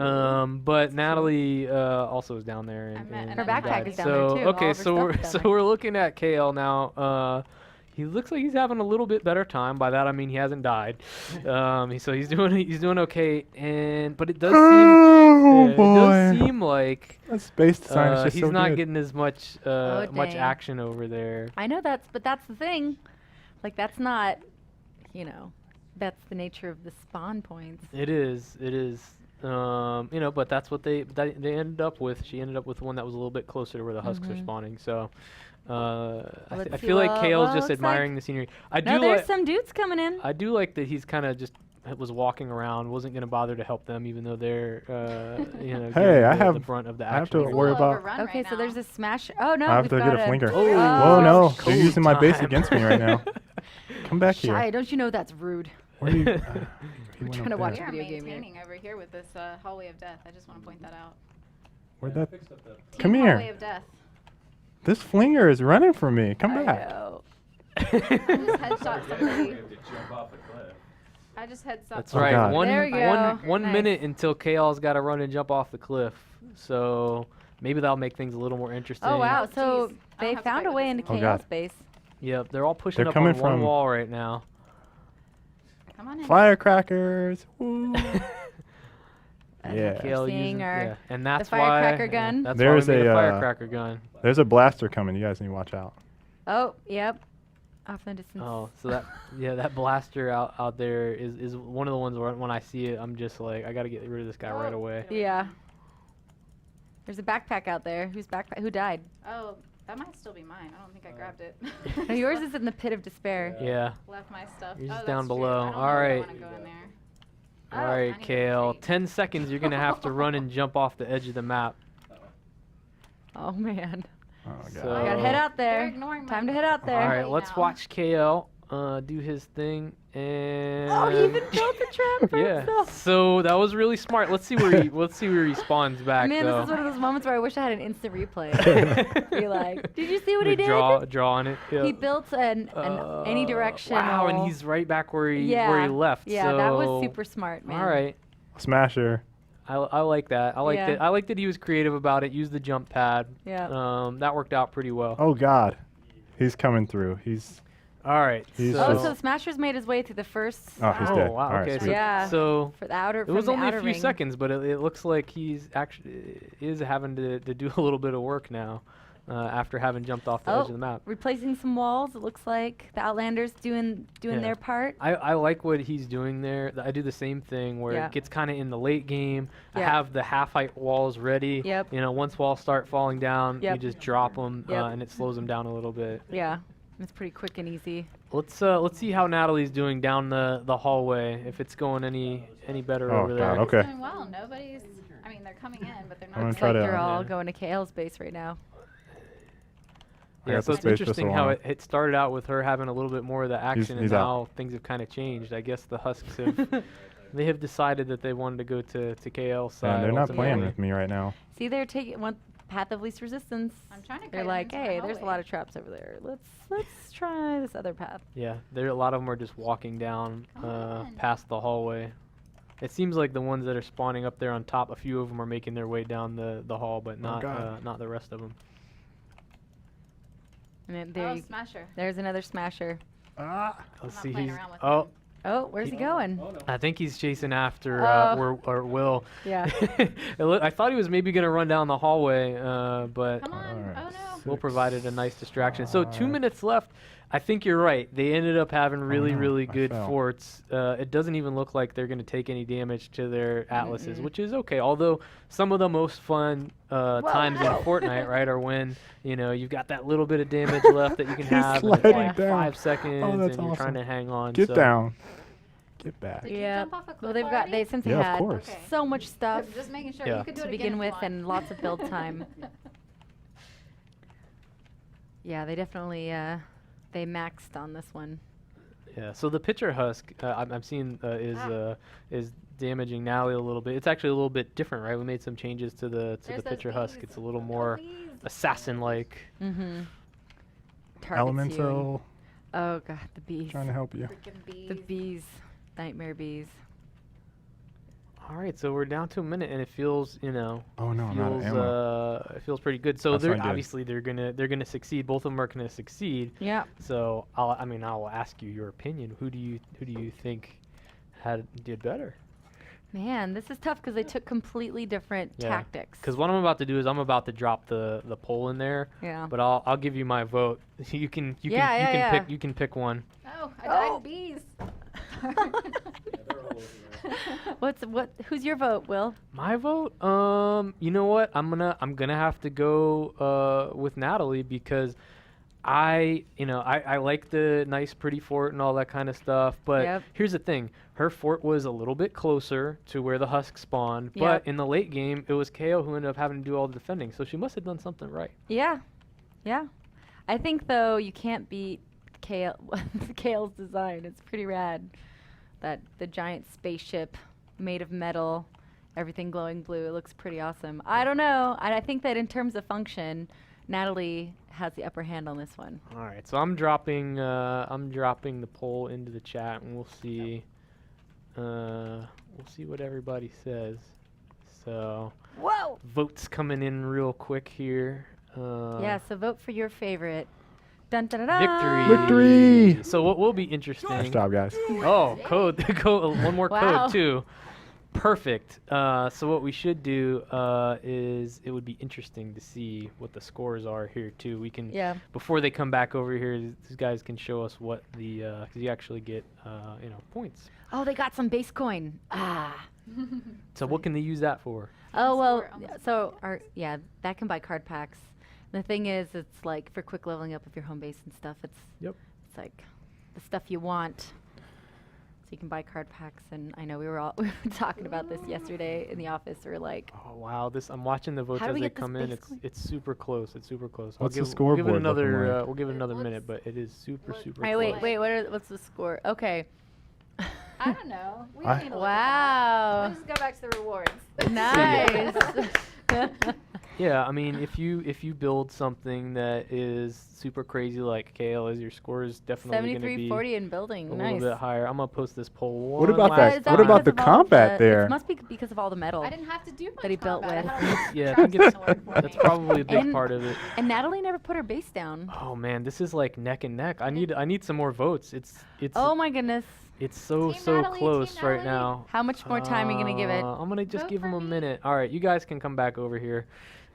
But Natalie also is down there. I And, meant- and Her backpack died. is down there, So too. All okay, of her so we're stuff's so down there. we're looking at KL now. He looks like he's having a little bit better time. By that I mean he hasn't died. So he's doing okay. But it does Oh seem it boy. does seem like That space design is just he's so not good. getting as much dang. action over there. I know but that's the thing. Like, that's not, that's the nature of the spawn points. It is. But that's what they ended up with. She ended up with one that was a little bit closer to where the husks are Mhm. spawning. So, Let's I see feel like what- Kale's well, just looks admiring like- the scenery. I No, do there's like. some dudes coming in. I do like that he's kind of just was walking around, wasn't going to bother to help them, even though they're, getting Hey, I the have- brunt of the I have action. to here. worry We'll about- overrun Okay, right so there's now. a smash. Oh, no. I have we've to get got a flinker. Oh, Whoa, no. Showtime. They're using my base against me right now. Come back Shy, here. don't you know that's rude? Where do you, he We're went trying up to watch there. We are video game here. maintaining over here with this hallway of death. I just want to point that out. Where'd that? Team Come hallway here. of death. This flinger is running from me. Come I back. know. I just headshot somebody. I just headshot. That's Oh, right. God. There we go. One Nice. minute until Kale's got to run and jump off the cliff. So maybe that'll make things a little more interesting. Oh, wow. Oh, So geez. I they don't have to found fight a with way this into anymore. Oh, Chaos God. base. Yep, they're all pushing They're up on coming one from- wall right now. Come on in. Firecrackers. Woo. That's Yeah. what Kale we're seeing using, our- yeah. And that's firecracker why, gun. That's There's why we made a a, firecracker gun. There's a blaster coming. You guys need to watch out. Oh, yep. Off in the distance. Oh, so that blaster out there is one of the ones where when I see it, I'm just like, I got to get rid of this guy right Oh. away. Yeah. There's a backpack out there. Who died? Oh, that might still be mine. I don't think I grabbed it. No, yours is in the pit of despair. Yeah. Left my stuff. Yours is Oh, down that's true. below. I don't know All if I right. wanna go in there. All Oh, I right, need to Kale. retreat. 10 seconds. You're gonna have to run and jump off the edge of the map. Oh, man. Oh, God. So- I gotta head out They're there. ignoring Time my to head out there. All Right right, let's now. watch KL do his thing. And Oh, he even built a trap for yeah. himself. So that was really smart. Let's see where he spawns back. Man, though. this is one of those moments where I wish I had an instant replay. Be like, did you see what he did? Draw on it. Yeah. He built an any direction. Wow, and he's right back where he yeah, left. Yeah, that was so- super smart, man. All right. Smasher. I like that. I like Yeah. that. I like that he was creative about it. Used the jump pad. Yeah. That worked out pretty well. Oh, God. He's coming through. He's. All right. He's Oh, just- so Smasher's made his way through the first Oh, he's Oh, dead. wow. All right, Okay. sweet. So, Yeah. so for the outer. it was from the only a outer few ring. seconds, but it looks like he's actually is having to do a little bit of work now. after having jumped off the edge of the map. Replacing some walls. It looks like the Outlanders doing Yeah. their part. I like what he's doing there. I do the same thing where Yeah. it gets kind of in the late game. I Yeah. have the half-height walls ready. Yep. You know, once walls start falling down, you Yep. just drop them, Yep. and it slows them down a little bit. Yeah, it's pretty quick and easy. Let's see how Natalie's doing down the hallway. If it's going any better Oh, over God, there. okay. Everybody's doing well. Nobody's. I mean, they're coming in, but they're I'm gonna not. Looks try like to- they're all Yeah. going to KL's base right now. I Yeah, got so the it's space interesting pistol how on. it started out with her having a little bit more of the action, and he's out. now things have kind of changed. I guess the Husks have they have decided that they wanted to go to KL's side. And they're not playing ultimately. with me right now. See, they're taking one path of least resistance. I'm trying to. They're kite like, into the hey, there's a hallway. lot of traps over there. Let's try this other path. Yeah, a lot of them are just walking down Come on. past the hallway. It seems like the ones that are spawning up there on top, a few of them are making their way down the hall, but not God. not the rest of them. And then there Oh, you, smasher. there's another smasher. Ah. Let's not see. playing He's around with oh, him. Oh, where's he going? I think he's chasing after or Will. Yeah. I thought he was maybe gonna run down the hallway, but Come on. Alright. Oh no. Will provided a nice distraction. So 2 Five. minutes left. I think you're right. They ended up having really, no, really I good fell. forts. It doesn't even look like they're going to take any damage to their atlases, Mm-mm. which is okay. Although some of the most fun times in Fortnite, right, are when you've got that little bit of damage left that you can He's have, and it's sliding like down. 5 seconds, Oh, and that's you're trying awesome. to hang on. Get so down. Get back. Did you Yeah. jump off a cliff Well, they've got already? since they Yeah, of had course. Okay. so much stuff Just making sure Yeah. you could do to it begin again with if you want. and lots of build time. Yeah, they definitely they maxed on this one. Yeah. So the pitcher husk, I'm seeing is damaging Nally a little bit. It's actually a little bit different, right? We made some changes to the There's those pitcher husk. bees. It's a little Oh, more bees. assassin-like. Mm-hmm. Elemental. Oh god, the bees. Trying to help you. Freaking bees. The bees. Nightmare bees. All right, so we're down to a minute, and it feels, Oh no, I'm out of feels ammo. it feels pretty good. So That's they're not good. obviously they're gonna succeed. Both of them are gonna succeed. Yeah. So I'll ask you your opinion. Who do you think did better? Man, this is tough because they took completely different Yeah. tactics. Because what I'm about to do is I'm about to drop the poll in there, Yeah. but I'll give you my vote. You can pick one. Oh, I died in bees. Who's your vote, Will? My vote, you know what? I'm gonna have to go with Natalie because I like the nice pretty fort and all that kind of stuff, but Yep. here's the thing. Her fort was a little bit closer to where the husk spawned, but Yep. in the late game it was KO who ended up having to do all the defending. So she must have done something right. Yeah. Yeah. I think though you can't beat Kale's design. It's pretty rad. The giant spaceship made of metal, everything glowing blue. It looks pretty awesome. I don't know. I think that in terms of function, Natalie has the upper hand on this one. All right, so I'm dropping the poll into the chat, and we'll see what everybody says. So Whoa! votes coming in real quick here. Yeah, so vote for your favorite. Dun dun dun dun. Victory! Victory! So what will be interesting? Nice job, guys. Oh, code, one more Wow. code too. Perfect. So what we should do is it would be interesting to see what the scores are here too. We can Yeah. before they come back over here, these guys can show us what the because you actually get points. Oh, they got some base coin. Ah. So what can they use that for? Oh well, Score almost so that can buy card packs. The thing is, it's like for quick leveling up of your home base and stuff. It's like the stuff you want. So you can buy card packs, and I know we were talking about this yesterday in the office. We were like, Oh wow, I'm watching the votes How do as we they get this come in. base It's coin? it's super close. It's super close. What's the we'll give it scoreboard looking another like? we'll give it another What's- minute, but it is super what- super "Wait, close. what's the score?" Okay. I don't know. We I- don't need to look at that. Wow. Let's just go back to the rewards. Nice. Yeah, I mean, if you build something that is super crazy like KL is, your score is definitely going to be 73-40 in building. a Nice. little bit higher. I'm gonna post this poll. What one about last that- Is what time. about the because of all of combat there? It must be because of all the metal. I didn't have to do much That he built combat. with. I had all those Yeah, I traps think it's to work for that's me. probably a big And- part of it. And Natalie never put her base down. Oh man, this is like neck and neck. I need some more votes. It's Oh my goodness. it's so Team so Natalie, close Team right Natalie. now. How much more time are you gonna give it? I'm gonna just Vote give for them a me. minute. All right, you guys can come back over here,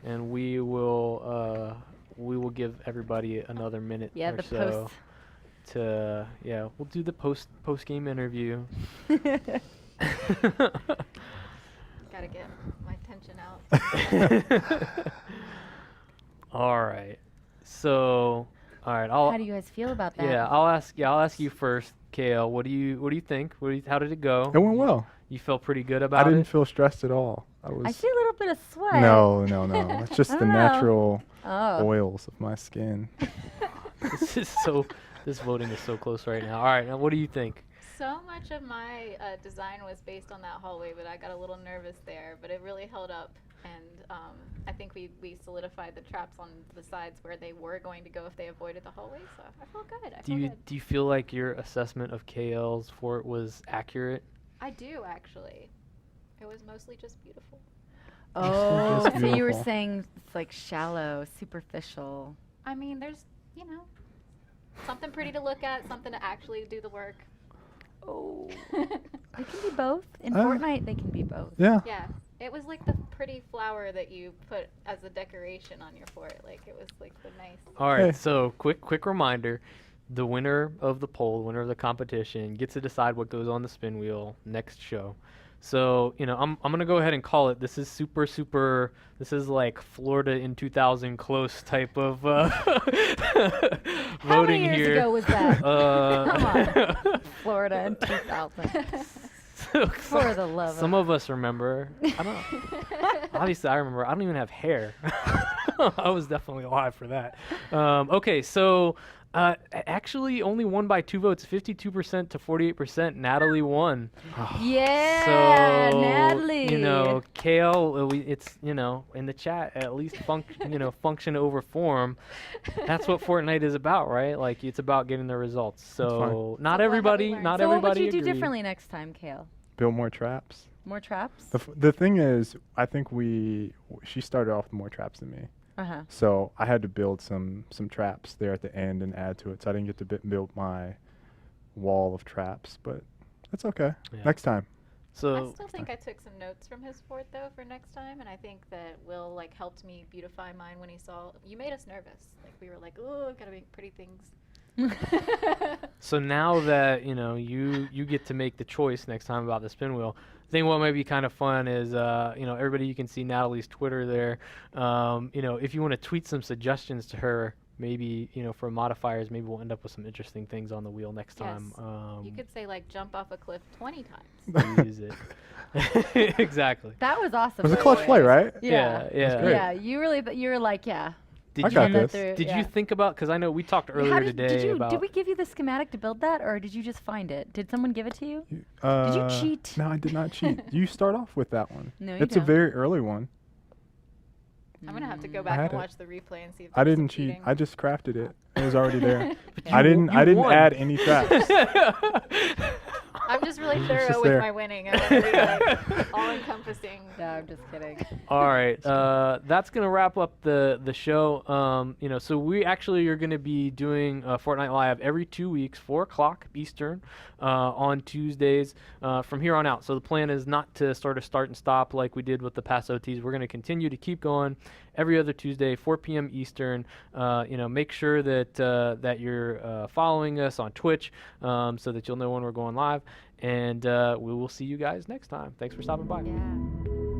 and we will we will give everybody another minute Yeah, or the so to we'll do the post game interview. Gotta get my tension out. All right. So, all right. How do you guys feel about that? Yeah, I'll ask you first, Kale. What do you think? How did it go? It went well. You felt pretty good I about didn't it? feel stressed at all. I see a little bit of sweat. No. It's just I the don't know. natural Oh. oils of my skin. This voting is so close right now. All right, now what do you think? So much of my design was based on that hallway, but I got a little nervous there. But it really held up, and I think we solidified the traps on the sides where they were going to go if they avoided the hallway. So I felt good. Do you feel like your assessment of KL's fort was accurate? I do actually. It was mostly just beautiful. Oh, That's so you were beautiful. saying it's like shallow, superficial. I mean, there's something pretty to look at, something to actually do the work. Oh. They can be both. In Uh, Fortnite, they can be both. Yeah. Yeah, it was like the pretty flower that you put as a decoration on your fort. Like it was like the nice. All right, Hey. so quick reminder. The winner of the poll, the winner of the competition, gets to decide what goes on the spin wheel next show. So, I'm going to go ahead and call it. This is super, this is like Florida in 2000 close type of How voting many years here. ago was that? Come on. Florida in 2000. For the love Some of of us remember. I don't. Obviously, I remember. I don't even have hair. I was definitely alive for that. Okay, so actually, only won by 2 votes, 52% to 48%. Natalie won. Yeah, So, Natalie. Kale, it's in the chat at least function over form. That's what Fortnite is about, right? Like it's about getting the results. So not what have we everybody, learned? not So what everybody would you do agreed. differently next time, Kale? Build more traps. More traps? The thing is, I think she started off with more traps than me. Uh-huh. So I had to build some traps there at the end and add to it. So I didn't get to build my wall of traps, but that's okay. Yeah. Next time. So I still think I took some notes from his fort though for next time, and I think that Will helped me beautify mine when he saw. You made us nervous. Like we were like, oh, gotta make pretty things. So now that you get to make the choice next time about the spin wheel, I think what might be kind of fun is everybody, you can see Natalie's Twitter there. If you want to tweet some suggestions to her, maybe for modifiers, maybe we'll end up with some interesting things on the wheel next time. You could say jump off a cliff 20 times. We'll use it. Exactly. That was awesome. It was a by the clutch way. play, right? Yeah. great. Yeah, you were like, yeah. I got this. Did you think about? Because I know we talked earlier today about. Did we give you the schematic to build that, or did you just find it? Did someone give it to you? Did you cheat? No, I did not cheat. You start off with that one. No, you It's a don't. very early one. I'm gonna have to go I back had and it. watch the replay and see if I there's some didn't cheat. cheating. I just crafted it. It was already there. Yeah. I didn't won. add any traps. I'm just really thorough just with there. my winning. I want to be all encompassing. No, I'm just kidding. All right, that's gonna wrap up the show. So we actually are gonna be doing Fortnite Live every 2 weeks, 4 o'clock Eastern, on Tuesdays from here on out. So the plan is not to start and stop like we did with the past OTs. We're gonna continue to keep going every other Tuesday, 4 p.m. Eastern. Make sure that you're following us on Twitch so that you'll know when we're going live. And we will see you guys next time. Thanks for stopping by. Yeah.